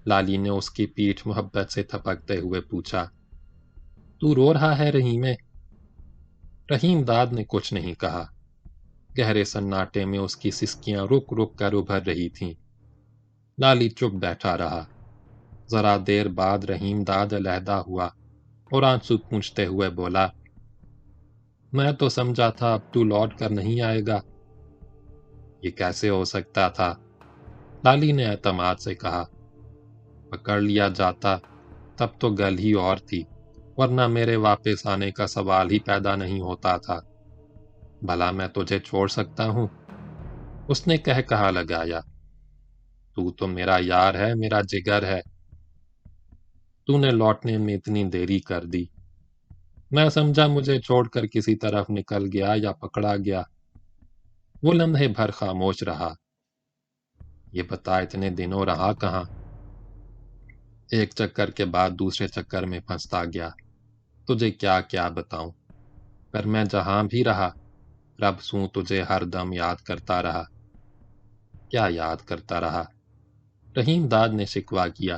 لالی نے اس کی پیٹھ محبت سے تھپکتے ہوئے پوچھا، تو رو رہا ہے رحیمے؟ رحیم داد نے کچھ نہیں کہا۔ گہرے سناٹے میں اس کی سسکیاں رک رک کر ابھر رہی تھیں۔ لالی چپ بیٹھا رہا۔ ذرا دیر بعد رحیم داد علیحدہ ہوا اور آنسو پونچھتے ہوئے بولا، میں تو سمجھا تھا اب تو لوٹ کر نہیں آئے گا۔ یہ کیسے ہو سکتا تھا؟ لالی نے اعتماد سے کہا، پکڑ لیا جاتا تب تو گل ہی اور تھی، ورنہ میرے واپس آنے کا سوال ہی پیدا نہیں ہوتا تھا۔ بھلا میں تجھے چھوڑ سکتا ہوں؟ اس نے کہا لگایا، تو میرا یار ہے، میرا جگر ہے۔ تو نے لوٹنے میں اتنی دیری کر دی، میں سمجھا مجھے چھوڑ کر کسی طرف نکل گیا یا پکڑا گیا۔ وہ لمحے بھر خاموش رہا۔ یہ بتا اتنے دنوں رہا کہاں؟ ایک چکر کے بعد دوسرے چکر میں پھنستا گیا۔ تجھے کیا کیا بتاؤں؟ پر میں جہاں بھی رہا، رب سوں تجھے ہر دم یاد کرتا رہا۔ کیا یاد کرتا رہا؟ رحیم داد نے شکوہ کیا،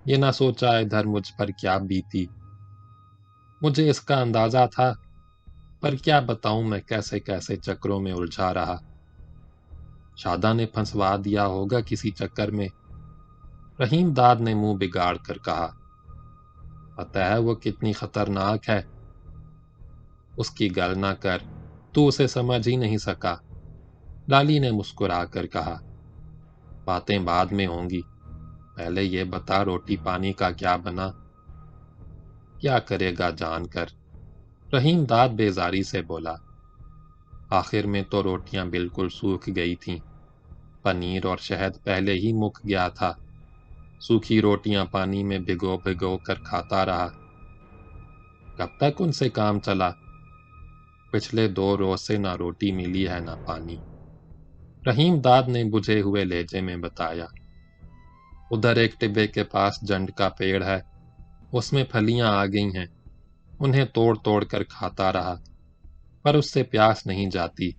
یہ نہ سوچا ادھر مجھ پر کیا بیتی۔ مجھے اس کا اندازہ تھا، پر کیا بتاؤں میں کیسے کیسے چکروں میں الجھا رہا۔ شادہ نے پھنسوا دیا ہوگا کسی چکر میں۔ رحیم داد نے منہ بگاڑ کر کہا، پتہ ہے وہ کتنی خطرناک ہے؟ اس کی گل نہ کر، تو اسے سمجھ ہی نہیں سکا۔ لالی نے مسکرا کر کہا، باتیں بعد میں ہوں گی، پہلے یہ بتا روٹی پانی کا کیا بنا؟ کیا کرے گا جان کر؟ رحیم داد بیزاری سے بولا، آخر میں تو روٹیاں بالکل سوکھ گئی تھیں، پنیر اور شہد پہلے ہی مک گیا تھا۔ سوکھی روٹیاں پانی میں بھگو بھگو کر کھاتا رہا۔ کب تک ان سے کام چلا؟ پچھلے 2 روز سے نہ روٹی ملی ہے نہ پانی۔ رحیم داد نے بجھے ہوئے لہجے میں بتایا، ادھر ایک ٹبے کے پاس جنڈ کا پیڑ ہے، اس میں پھلیاں آ گئی ہیں، انہیں توڑ توڑ کر کھاتا رہا، پر اس سے پیاس نہیں جاتی۔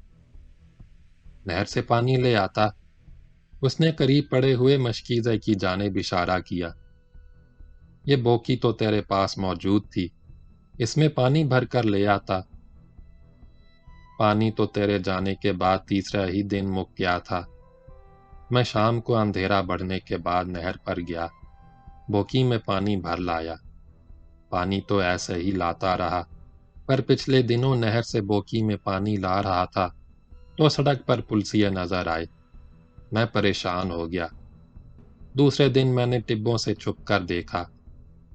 نہر سے پانی لے آتا۔ اس نے قریب پڑے ہوئے مشکیزے کی جانب اشارہ کیا، یہ بوکی تو تیرے پاس موجود تھی، اس میں پانی بھر کر لے آتا۔ پانی تو تیرے جانے کے بعد تیسرا ہی دن مک گیا تھا۔ میں شام کو اندھیرا بڑھنے کے بعد نہر پر گیا، بوکی میں پانی بھر لایا۔ پانی تو ایسے ہی لاتا رہا، پر پچھلے دنوں نہر سے بوکی میں پانی لا رہا تھا تو سڑک پر پلسیے نظر آئے۔ میں پریشان ہو گیا۔ دوسرے دن میں نے ٹبوں سے چھپ کر دیکھا،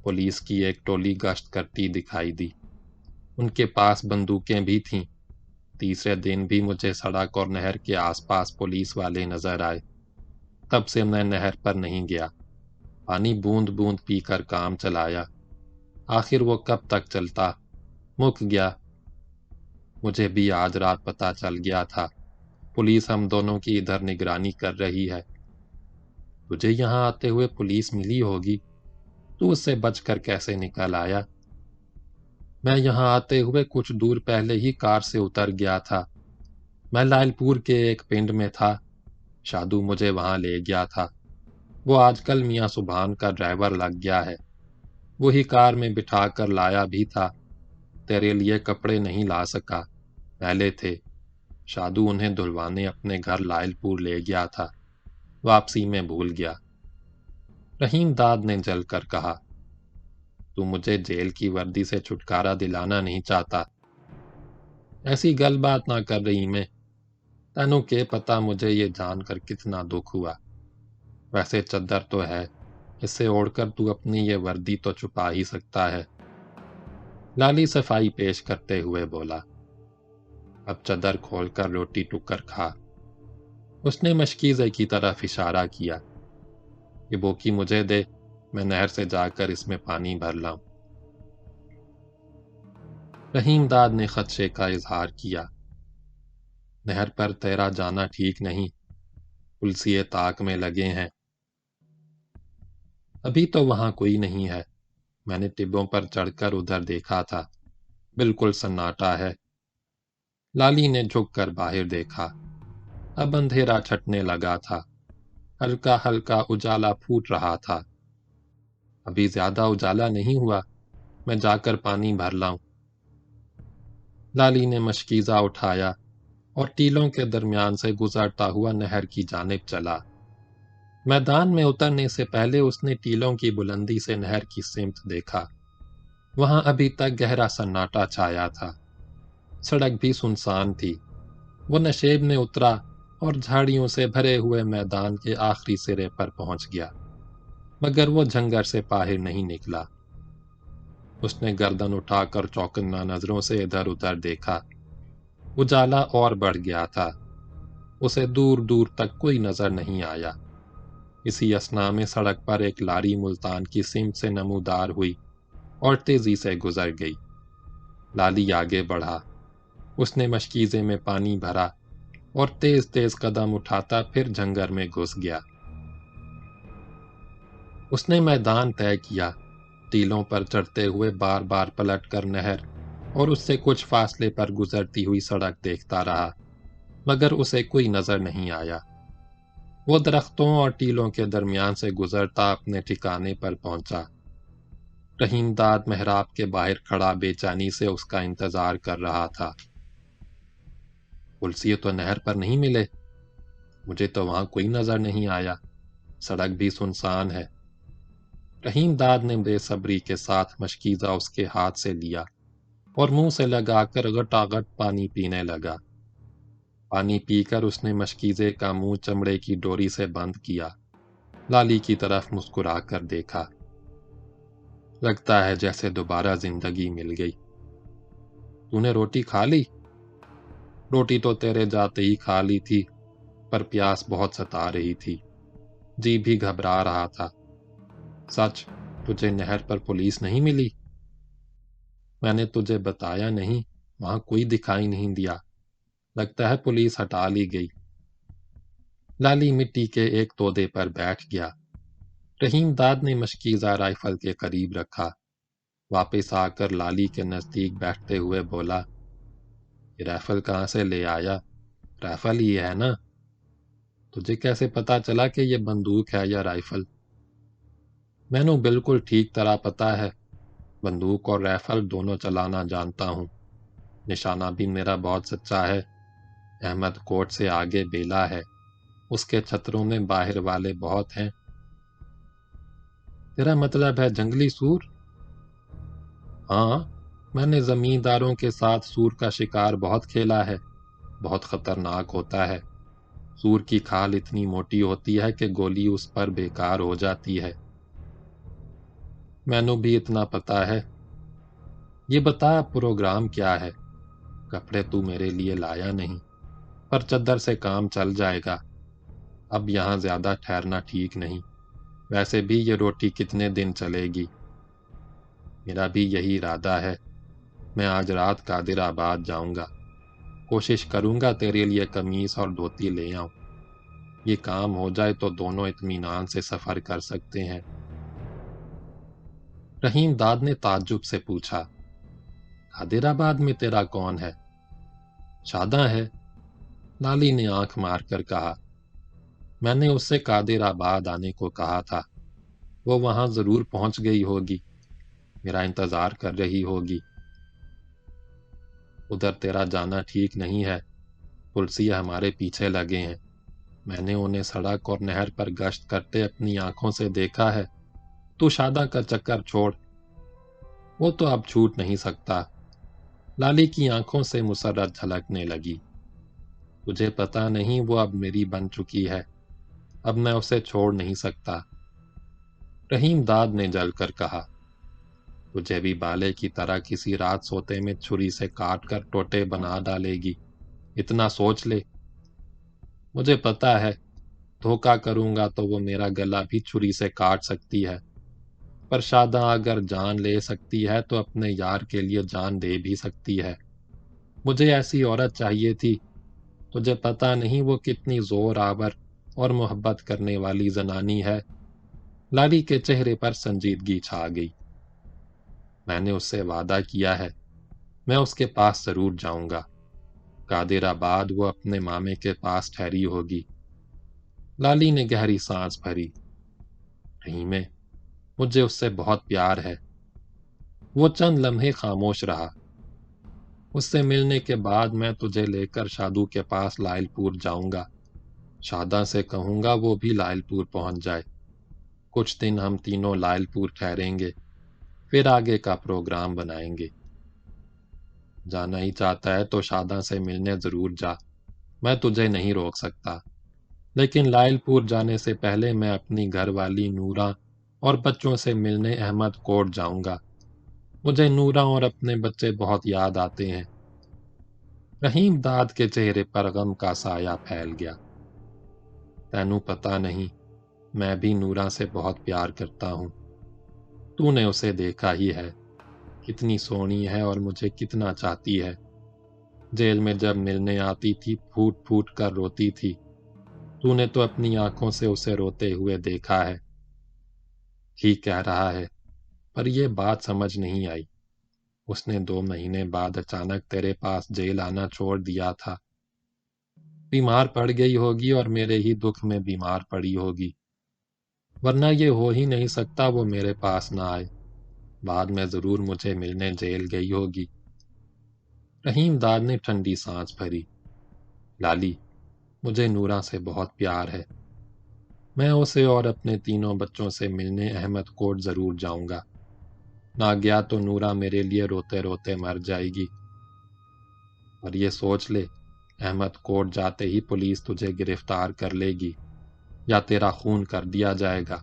پولیس کی ایک ٹولی گشت کرتی دکھائی دی، ان کے پاس بندوقیں بھی تھیں۔ تیسرے دن بھی مجھے سڑک اور نہر کے آس پاس پولیس والے نظر آئے۔ تب سے میں نہر پر نہیں گیا، پانی بوند بوند پی کر کام چلایا۔ آخر وہ کب تک چلتا، مک گیا۔ مجھے بھی آج رات پتہ چل گیا تھا، پولیس ہم دونوں کی ادھر نگرانی کر رہی ہے۔ تجھے یہاں آتے ہوئے پولیس ملی ہوگی، تو اس سے بچ کر کیسے نکل آیا؟ میں یہاں آتے ہوئے کچھ دور پہلے ہی کار سے اتر گیا تھا۔ میں لائل پور کے ایک پنڈ میں تھا، شادو مجھے وہاں لے گیا تھا۔ وہ آج کل میاں سبحان کا ڈرائیور لگ گیا ہے، وہی کار میں بٹھا کر لایا بھی تھا۔ تیرے لیے کپڑے نہیں لا سکا، میلے تھے۔ شادو انہیں دھلوانے اپنے گھر لائل پور لے گیا تھا، واپسی میں بھول گیا۔ رحیم داد نے جل کر کہا، تو مجھے جیل کی وردی سے چھٹکارا دلانا نہیں چاہتا؟ ایسی گل بات نہ کر رہی میں، تینوں کے پتا مجھے یہ جان کر کتنا دکھ ہوا۔ ویسے چدر تو ہے، اس سے اوڑھ کر تو اپنی یہ وردی تو چھپا ہی سکتا ہے۔ لالی صفائی پیش کرتے ہوئے بولا، اب چدر کھول کر روٹی ٹکر کھا۔ اس نے مشکیزے کی طرف اشارہ کیا، یہ بوکی مجھے دے، میں نہر سے جا کر اس میں پانی بھر لاؤں۔ رحیم داد نے خدشے کا اظہار کیا، نہر پر تیرا جانا ٹھیک نہیں، پلسیے تاک میں لگے ہیں۔ ابھی تو وہاں کوئی نہیں ہے، میں نے ٹبوں پر چڑھ کر ادھر دیکھا تھا، بالکل سناٹا ہے۔ لالی نے جھک کر باہر دیکھا، اب اندھیرا چھٹنے لگا تھا، ہلکا ہلکا اجالا پھوٹ رہا تھا۔ ابھی زیادہ اجالا نہیں ہوا، میں جا کر پانی بھر لاؤں۔ لالی نے مشکیزہ اٹھایا اور ٹیلوں کے درمیان سے گزرتا ہوا نہر کی جانب چلا۔ میدان میں اترنے سے پہلے اس نے ٹیلوں کی بلندی سے نہر کی سمت دیکھا۔ وہاں ابھی تک گہرا سناٹا چھایا تھا، سڑک بھی سنسان تھی۔ وہ نشیب میں اترا اور جھاڑیوں سے بھرے ہوئے میدان کے آخری سرے پر پہنچ گیا، مگر وہ جھنگر سے باہر نہیں نکلا۔ اس نے گردن اٹھا کر چوکنا نظروں سے ادھر ادھر دیکھا۔ اجالا اور بڑھ گیا تھا، اسے دور دور تک کوئی نظر نہیں آیا۔ اسی اثنا میں سڑک پر ایک لاری ملتان کی سمت سے نمودار ہوئی اور تیزی سے گزر گئی۔ لالی آگے بڑھا، اس نے مشکیزے میں پانی بھرا اور تیز تیز قدم اٹھاتا پھر جھنگر میں گھس گیا۔ اس نے میدان طے کیا، ٹیلوں پر چڑھتے ہوئے بار بار پلٹ کر نہر اور اس سے کچھ فاصلے پر گزرتی ہوئی سڑک دیکھتا رہا، مگر اسے کوئی نظر نہیں آیا۔ وہ درختوں اور ٹیلوں کے درمیان سے گزرتا اپنے ٹھکانے پر پہنچا۔ رحیم داد محراب کے باہر کھڑا بے چینی سے اس کا انتظار کر رہا تھا۔ پلسیے تو نہر پر نہیں ملے، مجھے تو وہاں کوئی نظر نہیں آیا، سڑک بھی سنسان ہے۔ رحیم داد نے بے صبری کے ساتھ مشکیزہ اس کے ہاتھ سے لیا اور منہ سے لگا کر گٹا گٹ پانی پینے لگا۔ پانی پی کر اس نے مشکیزے کا منہ چمڑے کی ڈوری سے بند کیا، لالی کی طرف مسکرا کر دیکھا۔ لگتا ہے جیسے دوبارہ زندگی مل گئی۔ تو نے روٹی کھا لی؟ روٹی تو تیرے جاتے ہی کھا لی تھی، پر پیاس بہت ستا رہی تھی، جی بھی گھبرا رہا تھا۔ سچ، تجھے نہر پر پولیس نہیں ملی؟ میں نے تجھے بتایا نہیں، وہاں کوئی دکھائی نہیں دیا، لگتا ہے پولیس ہٹا لی گئی۔ لالی مٹی کے ایک تودے پر بیٹھ گیا۔ رحیم داد نے مشکیزہ رائفل کے قریب رکھا، واپس آ کر لالی کے نزدیک بیٹھتے ہوئے بولا، یہ رائفل کہاں سے لے آیا؟ رائفل ہی ہے نا؟ تجھے کیسے پتا چلا کہ یہ بندوق ہے یا رائفل؟ میں نو بالکل ٹھیک طرح پتا ہے، بندوق اور رائفل دونوں چلانا جانتا ہوں، نشانہ بھی میرا بہت سچا ہے۔ احمد کوٹ سے آگے بیلا ہے، اس کے چھتروں میں باہر والے بہت ہیں۔ تیرا مطلب ہے جنگلی سور؟ ہاں، میں نے زمینداروں کے ساتھ سور کا شکار بہت کھیلا ہے، بہت خطرناک ہوتا ہے۔ سور کی کھال اتنی موٹی ہوتی ہے کہ گولی اس پر بیکار ہو جاتی ہے۔ مینو بھی اتنا پتا ہے۔ یہ بتا پروگرام کیا ہے؟ کپڑے تو میرے لیے لایا نہیں، پر چدر سے کام چل جائے گا۔ اب یہاں زیادہ ٹھہرنا ٹھیک نہیں، ویسے بھی یہ روٹی کتنے دن چلے گی؟ میرا بھی یہی ارادہ ہے، میں آج رات قادر آباد جاؤں گا، کوشش کروں گا تیرے لیے قمیص اور دھوتی لے آؤں۔ یہ کام ہو جائے تو دونوں اطمینان سے سفر کر سکتے ہیں۔ رحیم داد نے تعجب سے پوچھا، قادر آباد میں تیرا کون ہے؟ شاداں ہے، لالی نے آنکھ مار کر کہا۔ میں نے اس سے قادر آباد آنے کو کہا تھا، وہ وہاں ضرور پہنچ گئی ہوگی، میرا انتظار کر رہی ہوگی۔ ادھر تیرا جانا ٹھیک نہیں ہے، پلسیے ہمارے پیچھے لگے ہیں، میں نے انہیں سڑک اور نہر پر گشت کرتے اپنی آنکھوں سے دیکھا ہے۔ تو شاداں کا چکر چھوڑ، وہ تو اب چھوٹ نہیں سکتا۔ لالی کی آنکھوں سے مسرت جھلکنے لگی۔ تجھے پتا نہیں وہ اب میری بن چکی ہے، اب میں اسے چھوڑ نہیں سکتا۔ رحیم داد نے جل کر کہا، تجھے بھی بالے کی طرح کسی رات سوتے میں چھری سے کاٹ کر ٹوٹے بنا ڈالے گی، اتنا سوچ لے۔ مجھے پتا ہے، دھوکا کروں گا تو وہ میرا گلا بھی چھری سے کاٹ سکتی ہے، پر شاداں اگر جان لے سکتی ہے تو اپنے یار کے لیے جان دے بھی سکتی ہے۔ مجھے ایسی عورت چاہیے تھی، تجھے پتا نہیں وہ کتنی زور آور اور محبت کرنے والی زنانی ہے۔ لالی کے چہرے پر سنجیدگی چھا گئی۔ میں نے اس سے وعدہ کیا ہے، میں اس کے پاس ضرور جاؤں گا۔ قادر آباد وہ اپنے مامے کے پاس ٹھہری ہوگی۔ لالی نے گہری سانس بھری۔ رحیمے، مجھے اس سے بہت پیار ہے۔ وہ چند لمحے خاموش رہا۔ اس سے ملنے کے بعد میں تجھے لے کر شادو کے پاس لائل پور جاؤں گا۔ شاداں سے کہوں گا وہ بھی لائل پور پہنچ جائے۔ کچھ دن ہم تینوں لائل پور ٹھہریں گے، پھر آگے کا پروگرام بنائیں گے۔ جانا ہی چاہتا ہے تو شاداں سے ملنے ضرور جا، میں تجھے نہیں روک سکتا، لیکن لائل پور جانے سے پہلے میں اپنی گھر والی نورا اور بچوں سے ملنے احمد کوٹ جاؤں گا۔ مجھے نورا اور اپنے بچے بہت یاد آتے ہیں۔ رحیم داد کے چہرے پر غم کا سایہ پھیل گیا۔ تینوں پتا نہیں، میں بھی نورا سے بہت پیار کرتا ہوں۔ تو نے اسے دیکھا ہی ہے، کتنی سونی ہے اور مجھے کتنا چاہتی ہے۔ جیل میں جب ملنے آتی تھی پھوٹ پھوٹ کر روتی تھی، تو نے تو اپنی آنکھوں سے اسے روتے ہوئے دیکھا ہے۔ ٹھیک کہہ رہا ہے، پر یہ بات سمجھ نہیں آئی، اس نے 2 مہینے بعد اچانک تیرے پاس جیل آنا چھوڑ دیا تھا۔ بیمار پڑ گئی ہوگی اور میرے ہی دکھ میں بیمار پڑی ہوگی، ورنہ یہ ہو ہی نہیں سکتا وہ میرے پاس نہ آئے۔ بعد میں ضرور مجھے ملنے جیل گئی ہوگی۔ رحیم داد نے ٹھنڈی سانس بھری۔ لالی، مجھے نورا سے بہت پیار ہے، میں اسے اور اپنے تینوں بچوں سے ملنے احمد کوٹ ضرور جاؤں گا۔ نہ گیا تو نورا میرے لیے روتے روتے مر جائے گی۔ اور یہ سوچ لے، احمد کوٹ جاتے ہی پولیس تجھے گرفتار کر لے گی یا تیرا خون کر دیا جائے گا۔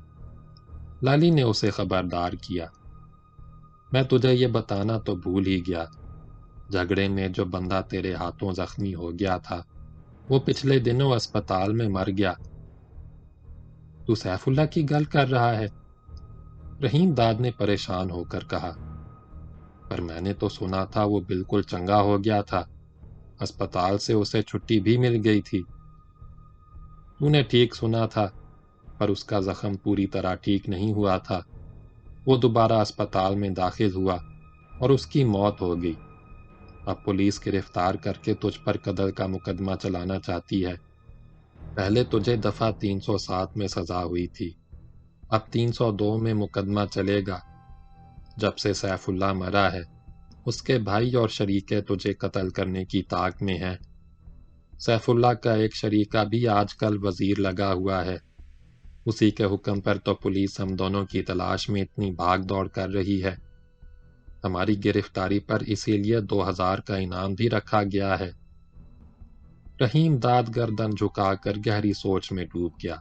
لالی نے اسے خبردار کیا۔ میں تجھے یہ بتانا تو بھول ہی گیا، جھگڑے میں جو بندہ تیرے ہاتھوں زخمی ہو گیا تھا وہ پچھلے دنوں اسپتال میں مر گیا۔ تو سیف اللہ کی گل کر رہا ہے؟ رحیم داد نے پریشان ہو کر کہا۔ پر میں نے تو سنا تھا وہ بالکل چنگا ہو گیا تھا، اسپتال سے اسے چھٹی بھی مل گئی تھی۔ تو نے ٹھیک سنا تھا، پر اس کا زخم پوری طرح ٹھیک نہیں ہوا تھا۔ وہ دوبارہ اسپتال میں داخل ہوا اور اس کی موت ہو گئی۔ اب پولیس گرفتار کر کے تجھ پر قتل کا مقدمہ چلانا چاہتی ہے۔ پہلے تجھے دفعہ 307 میں سزا ہوئی تھی، اب 302 میں مقدمہ چلے گا۔ جب سے سیف اللہ مرا ہے، اس کے بھائی اور شریکے تجھے قتل کرنے کی طاق میں ہیں۔ سیف اللہ کا ایک شریکہ بھی آج کل وزیر لگا ہوا ہے، اسی کے حکم پر تو پولیس ہم دونوں کی تلاش میں اتنی بھاگ دوڑ کر رہی ہے۔ ہماری گرفتاری پر اسی لیے 2000 کا انعام بھی رکھا گیا ہے۔ رحیم داد گردن جھکا کر گہری سوچ میں ڈوب گیا۔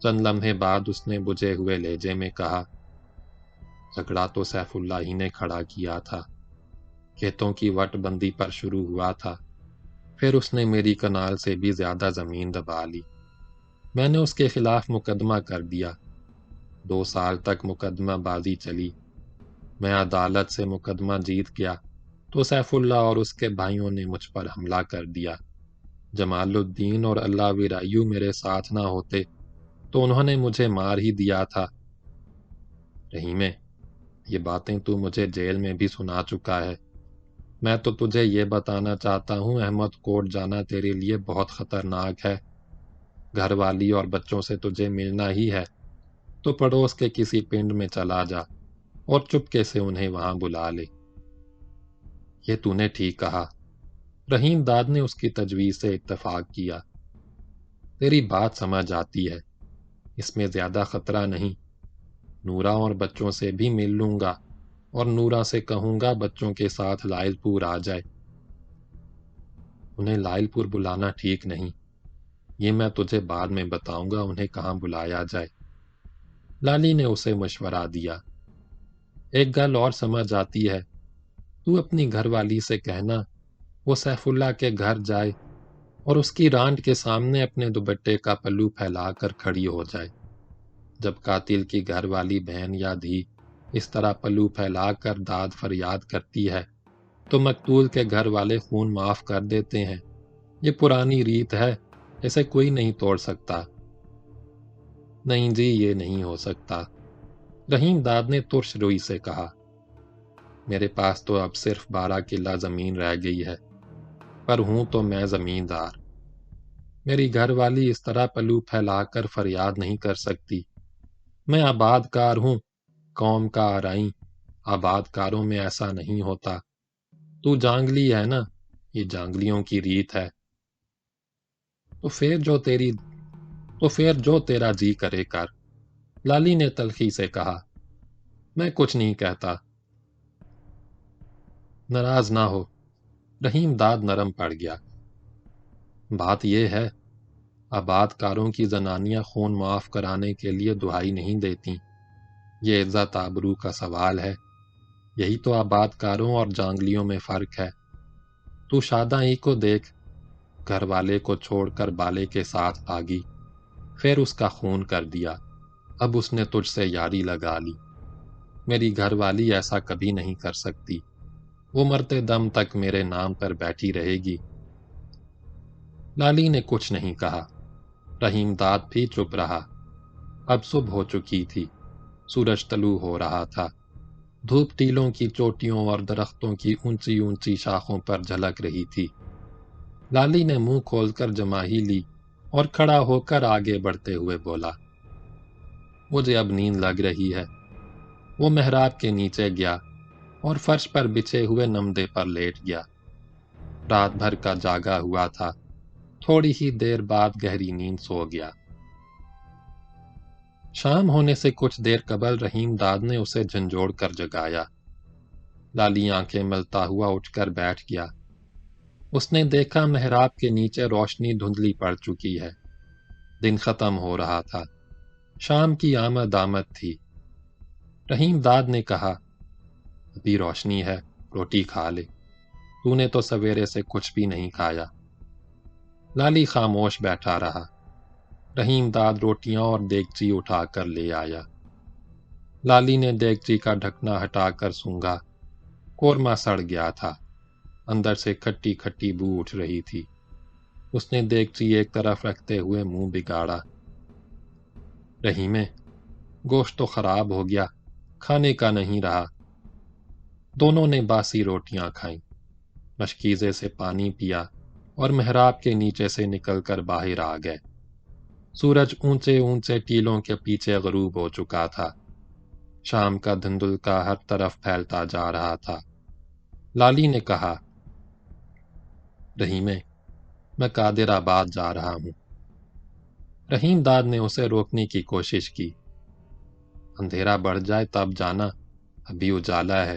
چند لمحے بعد اس نے بجھے ہوئے لہجے میں کہا، جھگڑا تو سیف اللہ ہی نے کھڑا کیا تھا۔ کھیتوں کی وٹ بندی پر شروع ہوا تھا، پھر اس نے میری کنال سے بھی زیادہ زمین دبا لی۔ میں نے اس کے خلاف مقدمہ کر دیا۔ 2 سال تک مقدمہ بازی چلی۔ میں عدالت سے مقدمہ جیت گیا تو سیف اللہ اور اس کے بھائیوں نے مجھ پر حملہ کر دیا۔ جمال الدین اور اللہ ویرائیو میرے ساتھ نہ ہوتے تو انہوں نے مجھے مار ہی دیا تھا۔ رحیمے، یہ باتیں تو مجھے جیل میں بھی سنا چکا ہے۔ میں تو تجھے یہ بتانا چاہتا ہوں، احمد کوٹ جانا تیرے لیے بہت خطرناک ہے۔ گھر والی اور بچوں سے تجھے ملنا ہی ہے تو پڑوس کے کسی پنڈ میں چلا جا اور چپکے سے انہیں وہاں بلا لے۔ یہ تو نے ٹھیک کہا۔ رحیم داد نے اس کی تجویز سے اتفاق کیا۔ تیری بات سمجھ آتی ہے، اس میں زیادہ خطرہ نہیں۔ نورا اور بچوں سے بھی مل لوں گا اور نورا سے کہوں گا بچوں کے ساتھ لائل پور آ جائے۔ انہیں لائل پور بلانا ٹھیک نہیں، یہ میں تجھے بعد میں بتاؤں گا انہیں کہاں بلایا جائے۔ لالی نے اسے مشورہ دیا۔ ایک گل اور سمجھ آتی ہے، تو اپنی گھر والی سے کہنا وہ سیف اللہ کے گھر جائے اور اس کی رانٹ کے سامنے اپنے دوپٹے کا پلو پھیلا کر کھڑی ہو جائے۔ جب قاتل کی گھر والی بہن یا دھی اس طرح پلو پھیلا کر داد فریاد کرتی ہے تو مقتول کے گھر والے خون معاف کر دیتے ہیں۔ یہ پرانی ریت ہے، اسے کوئی نہیں توڑ سکتا۔ نہیں جی، یہ نہیں ہو سکتا، رحیم داد نے ترش روئی سے کہا۔ میرے پاس تو اب صرف 12 کلہ زمین رہ گئی ہے، پر ہوں تو میں زمیندار۔ میری گھر والی اس طرح پلو پھیلا کر فریاد نہیں کر سکتی۔ میں آباد کار ہوں، قوم کا آرائیں، آباد کاروں میں ایسا نہیں ہوتا۔ تو جانگلی ہے نا، یہ جانگلیوں کی ریت ہے۔ تو پھر جو تیرا جی کرے کر، لالی نے تلخی سے کہا۔ میں کچھ نہیں کہتا۔ ناراض نہ ہو، رحیم داد نرم پڑ گیا۔ بات یہ ہے، آباد کاروں کی زنانیاں خون معاف کرانے کے لیے دہائی نہیں دیتی۔ یہ عزت آبرو کا سوال ہے۔ یہی تو آباد کاروں اور جانگلیوں میں فرق ہے۔ تو شاداں ہی کو دیکھ، گھر والے کو چھوڑ کر بالے کے ساتھ بھاگی، پھر اس کا خون کر دیا، اب اس نے تجھ سے یاری لگا لی۔ میری گھر والی ایسا کبھی نہیں کر سکتی، وہ مرتے دم تک میرے نام پر بیٹھی رہے گی۔ لالی نے کچھ نہیں کہا۔ رحیم داد بھی چپ رہا۔ اب صبح ہو چکی تھی، سورج طلوع ہو رہا تھا۔ دھوپ ٹیلوں کی چوٹیوں اور درختوں کی اونچی اونچی شاخوں پر جھلک رہی تھی۔ لالی نے منہ کھول کر جماہی لی اور کھڑا ہو کر آگے بڑھتے ہوئے بولا، مجھے اب نیند لگ رہی ہے۔ وہ محراب کے نیچے گیا اور فرش پر بچھے ہوئے نمدے پر لیٹ گیا۔ رات بھر کا جاگا ہوا تھا، تھوڑی ہی دیر بعد گہری نیند سو گیا۔ شام ہونے سے کچھ دیر قبل رحیم داد نے اسے جھنجھوڑ کر جگایا۔ لالی آنکھیں ملتا ہوا اٹھ کر بیٹھ گیا۔ اس نے دیکھا محراب کے نیچے روشنی دھندلی پڑ چکی ہے۔ دن ختم ہو رہا تھا، شام کی آمد تھی۔ رحیم داد نے کہا، ابھی روشنی ہے، روٹی کھا لے، تو نے تو سویرے سے کچھ بھی نہیں کھایا۔ لالی خاموش بیٹھا رہا۔ رحیم داد روٹیاں اور دیگچی اٹھا کر لے آیا۔ لالی نے دیگچی کا ڈھکنا ہٹا کر سونگھا، قورمہ سڑ گیا تھا، اندر سے کھٹی کھٹی بو اٹھ رہی تھی۔ اس نے دیگچی ایک طرف رکھتے ہوئے منہ بگاڑا۔ رحیمے، گوشت تو خراب ہو گیا، کھانے کا نہیں رہا۔ دونوں نے باسی روٹیاں کھائیں، مشکیزے سے پانی پیا اور محراب کے نیچے سے نکل کر باہر آ گئے۔ سورج اونچے اونچے ٹیلوں کے پیچھے غروب ہو چکا تھا۔ شام کا دھندلکا ہر طرف پھیلتا جا رہا تھا۔ لالی نے کہا، رحیمے، میں قادر آباد جا رہا ہوں۔ رحیم داد نے اسے روکنے کی کوشش کی۔ اندھیرا بڑھ جائے تب جانا، ابھی اجالا ہے۔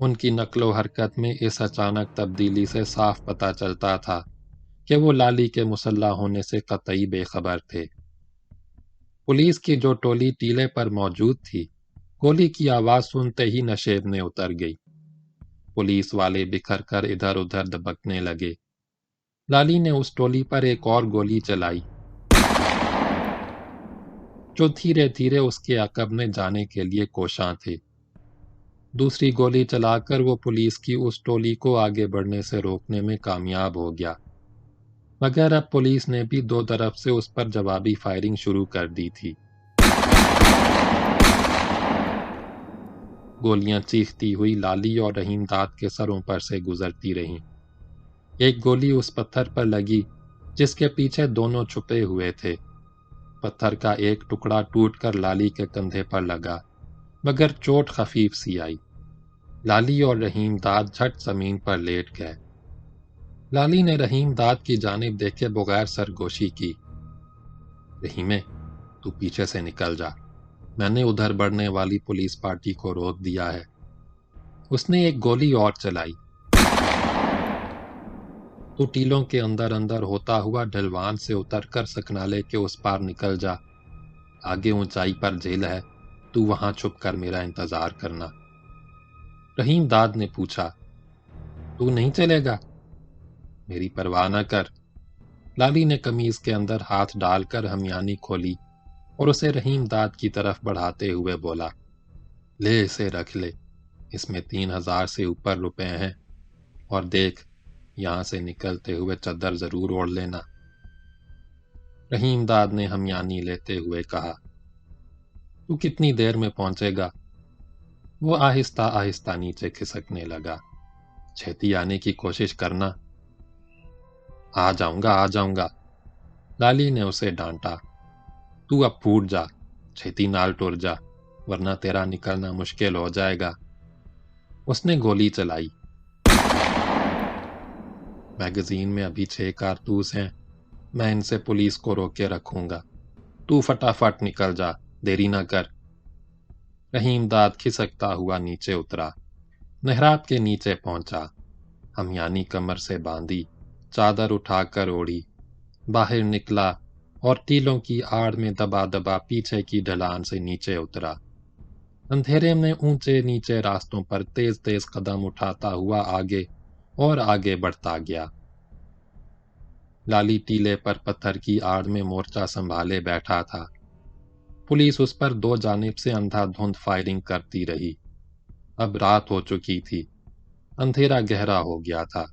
ان کی نقل و حرکت میں اس اچانک تبدیلی سے صاف پتہ چلتا تھا کہ وہ لالی کے مسلح ہونے سے قطعی بے خبر تھے۔ پولیس کی جو ٹولی ٹیلے پر موجود تھی، گولی کی آواز سنتے ہی نشیب میں اتر گئی۔ پولیس والے بکھر کر ادھر ادھر دبکنے لگے۔ لالی نے اس ٹولی پر ایک اور گولی چلائی جو دھیرے دھیرے اس کے عقب میں جانے کے لیے کوشاں تھے۔ دوسری گولی چلا کر وہ پولیس کی اس ٹولی کو آگے بڑھنے سے روکنے میں کامیاب ہو گیا، مگر اب پولیس نے بھی دو طرف سے اس پر جوابی فائرنگ شروع کر دی تھی۔ گولیاں چیختی ہوئی لالی اور رحیم داد کے سروں پر سے گزرتی رہیں۔ ایک گولی اس پتھر پر لگی جس کے پیچھے دونوں چھپے ہوئے تھے۔ پتھر کا ایک ٹکڑا ٹوٹ کر لالی کے کندھے پر لگا، مگر چوٹ خفیف سی آئی۔ لالی اور رحیم داد جھٹ زمین پر لیٹ گئے۔ لالی نے رحیم داد کی جانب دیکھے بغیر سرگوشی کی۔ رحیمے، تو پیچھے سے نکل جا، میں نے ادھر بڑھنے والی پولیس پارٹی کو روک دیا ہے۔ اس نے ایک گولی اور چلائی۔ تو ٹیلوں کے اندر اندر ہوتا ہوا ڈھلوان سے اتر کر سکنالے کے اس پار نکل جا، آگے اونچائی پر جیل ہے، تو وہاں چھپ کر میرا انتظار کرنا۔ رحیم داد نے پوچھا، تو نہیں چلے گا؟ میری پرواہ نہ کر۔ لالی نے قمیض کے اندر ہاتھ ڈال کر ہمیانی کھولی اور اسے رحیم داد کی طرف بڑھاتے ہوئے بولا، لے اسے رکھ لے، اس میں 3000 سے اوپر روپے ہیں، اور دیکھ یہاں سے نکلتے ہوئے چادر ضرور اوڑھ لینا۔ رحیم داد نے ہمیانی لیتے ہوئے کہا، تو کتنی دیر میں پہنچے گا؟ وہ آہستہ آہستہ نیچے کھسکنے لگا۔ چھیتی آنے کی کوشش کرنا۔ آ جاؤں گا۔ لالی نے اسے ڈانٹا۔ تو اب پھوٹ جا، چھیتی نال ٹر جا، ورنہ تیرا نکلنا مشکل ہو جائے گا۔ اس نے گولی چلائی۔ میگزین میں ابھی 6 کارتوس ہیں، میں ان سے پولیس کو روک کے رکھوں گا۔ تو فٹافٹ نکل جا، دیری نہ کر۔ رحیم داد کھسکتا ہوا نیچے اترا، محراب کے نیچے پہنچا، ہمیانی کمر سے باندھی، چادر اٹھا کر اوڑھی، باہر نکلا اور ٹیلوں کی آڑ میں دبا دبا پیچھے کی ڈھلان سے نیچے اترا۔ اندھیرے میں اونچے نیچے راستوں پر تیز تیز قدم اٹھاتا ہوا آگے اور آگے بڑھتا گیا۔ لالی ٹیلے پر پتھر کی آڑ میں مورچہ سنبھالے بیٹھا تھا۔ پولیس اس پر دو جانب سے اندھا دھند فائرنگ کرتی رہی۔ اب رات ہو چکی تھی، اندھیرا گہرا ہو گیا تھا۔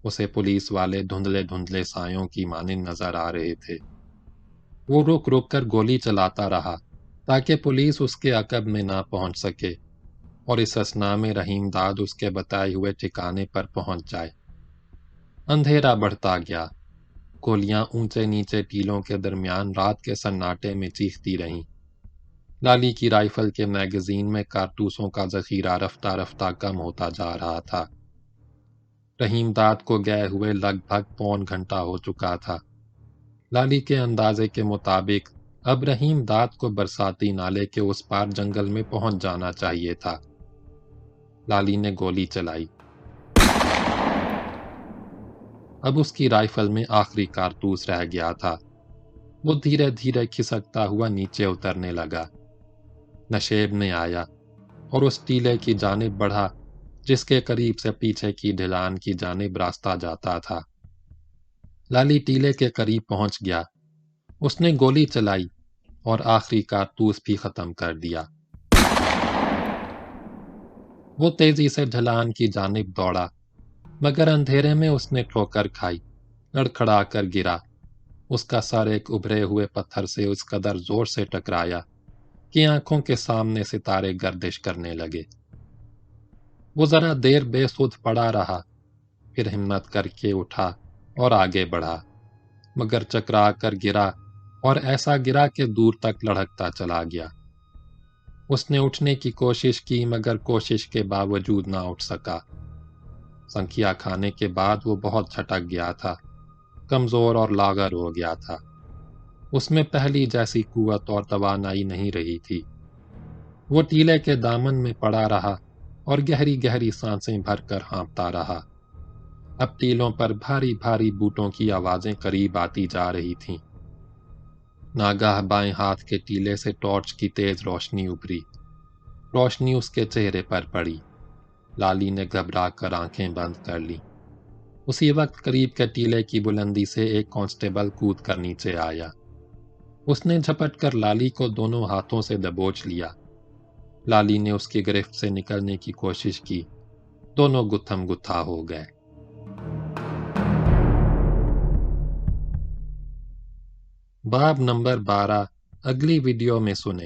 اسے پولیس والے دھندلے دھندلے سایوں کی مانند نظر آ رہے تھے۔ وہ رک رک کر گولی چلاتا رہا تاکہ پولیس اس کے عقب میں نہ پہنچ سکے، اور اس اثنا میں رحیم داد اس کے بتائے ہوئے ٹھکانے پر پہنچ جائے۔ اندھیرا بڑھتا گیا۔ گولیاں اونچے نیچے ٹیلوں کے درمیان رات کے سناٹے میں چیختی رہیں۔ لالی کی رائفل کے میگزین میں کارتوسوں کا ذخیرہ رفتہ رفتہ کم ہوتا جا رہا تھا۔ رحیم داد کو گئے ہوئے لگ بھگ پون گھنٹہ ہو چکا تھا۔ لالی کے اندازے کے مطابق اب رحیم داد کو برساتی نالے کے اس پار جنگل میں پہنچ جانا چاہیے تھا۔ لالی نے گولی چلائی۔ اب اس کی رائفل میں آخری کارتوس رہ گیا تھا۔ وہ دھیرے دھیرے کھسکتا ہوا نیچے اترنے لگا۔ نشیب نے آیا اور اس ٹیلے کی جانب بڑھا جس کے قریب سے پیچھے کی ڈھلان کی جانب راستہ جاتا تھا۔ لالی ٹیلے کے قریب پہنچ گیا۔ اس نے گولی چلائی اور آخری کارتوس بھی ختم کر دیا۔ وہ تیزی سے ڈھلان کی جانب دوڑا، مگر اندھیرے میں اس نے ٹھوکر کھائی، لڑکھڑا کر گرا۔ اس کا سر ایک ابھرے ہوئے پتھر سے اس قدر زور سے ٹکرایا کہ آنکھوں کے سامنے ستارے گردش کرنے لگے۔ وہ ذرا دیر بے سدھ پڑا رہا، پھر ہمت کر کے اٹھا اور آگے بڑھا، مگر چکرا کر گرا اور ایسا گرا کہ دور تک لڑھکتا چلا گیا۔ اس نے اٹھنے کی کوشش کی مگر کوشش کے باوجود نہ اٹھ سکا۔ سنکھیا کھانے کے بعد وہ بہت جھٹک گیا تھا، کمزور اور لاغر ہو گیا تھا۔ اس میں پہلی جیسی قوت اور توانائی نہیں رہی تھی۔ وہ ٹیلے کے دامن میں پڑا رہا اور گہری گہری سانسیں بھر کر ہانپتا رہا۔ اب ٹیلوں پر بھاری بھاری بوٹوں کی آوازیں قریب آتی جا رہی تھیں۔ ناگاہ بائیں ہاتھ کے ٹیلے سے ٹارچ کی تیز روشنی ابھری۔ روشنی اس کے چہرے پر پڑی۔ لالی نے گھبرا کر آنکھیں بند کر لیں۔ اسی وقت قریب کے ٹیلے کی بلندی سے ایک کانسٹیبل کود کر نیچے آیا۔ اس نے جھپٹ کر لالی کو دونوں ہاتھوں سے دبوچ لیا۔ لالی نے اس کی گرفت سے نکلنے کی کوشش کی۔ دونوں گتھم گتھا ہو گئے۔ باب نمبر 12 اگلی ویڈیو میں سنیں۔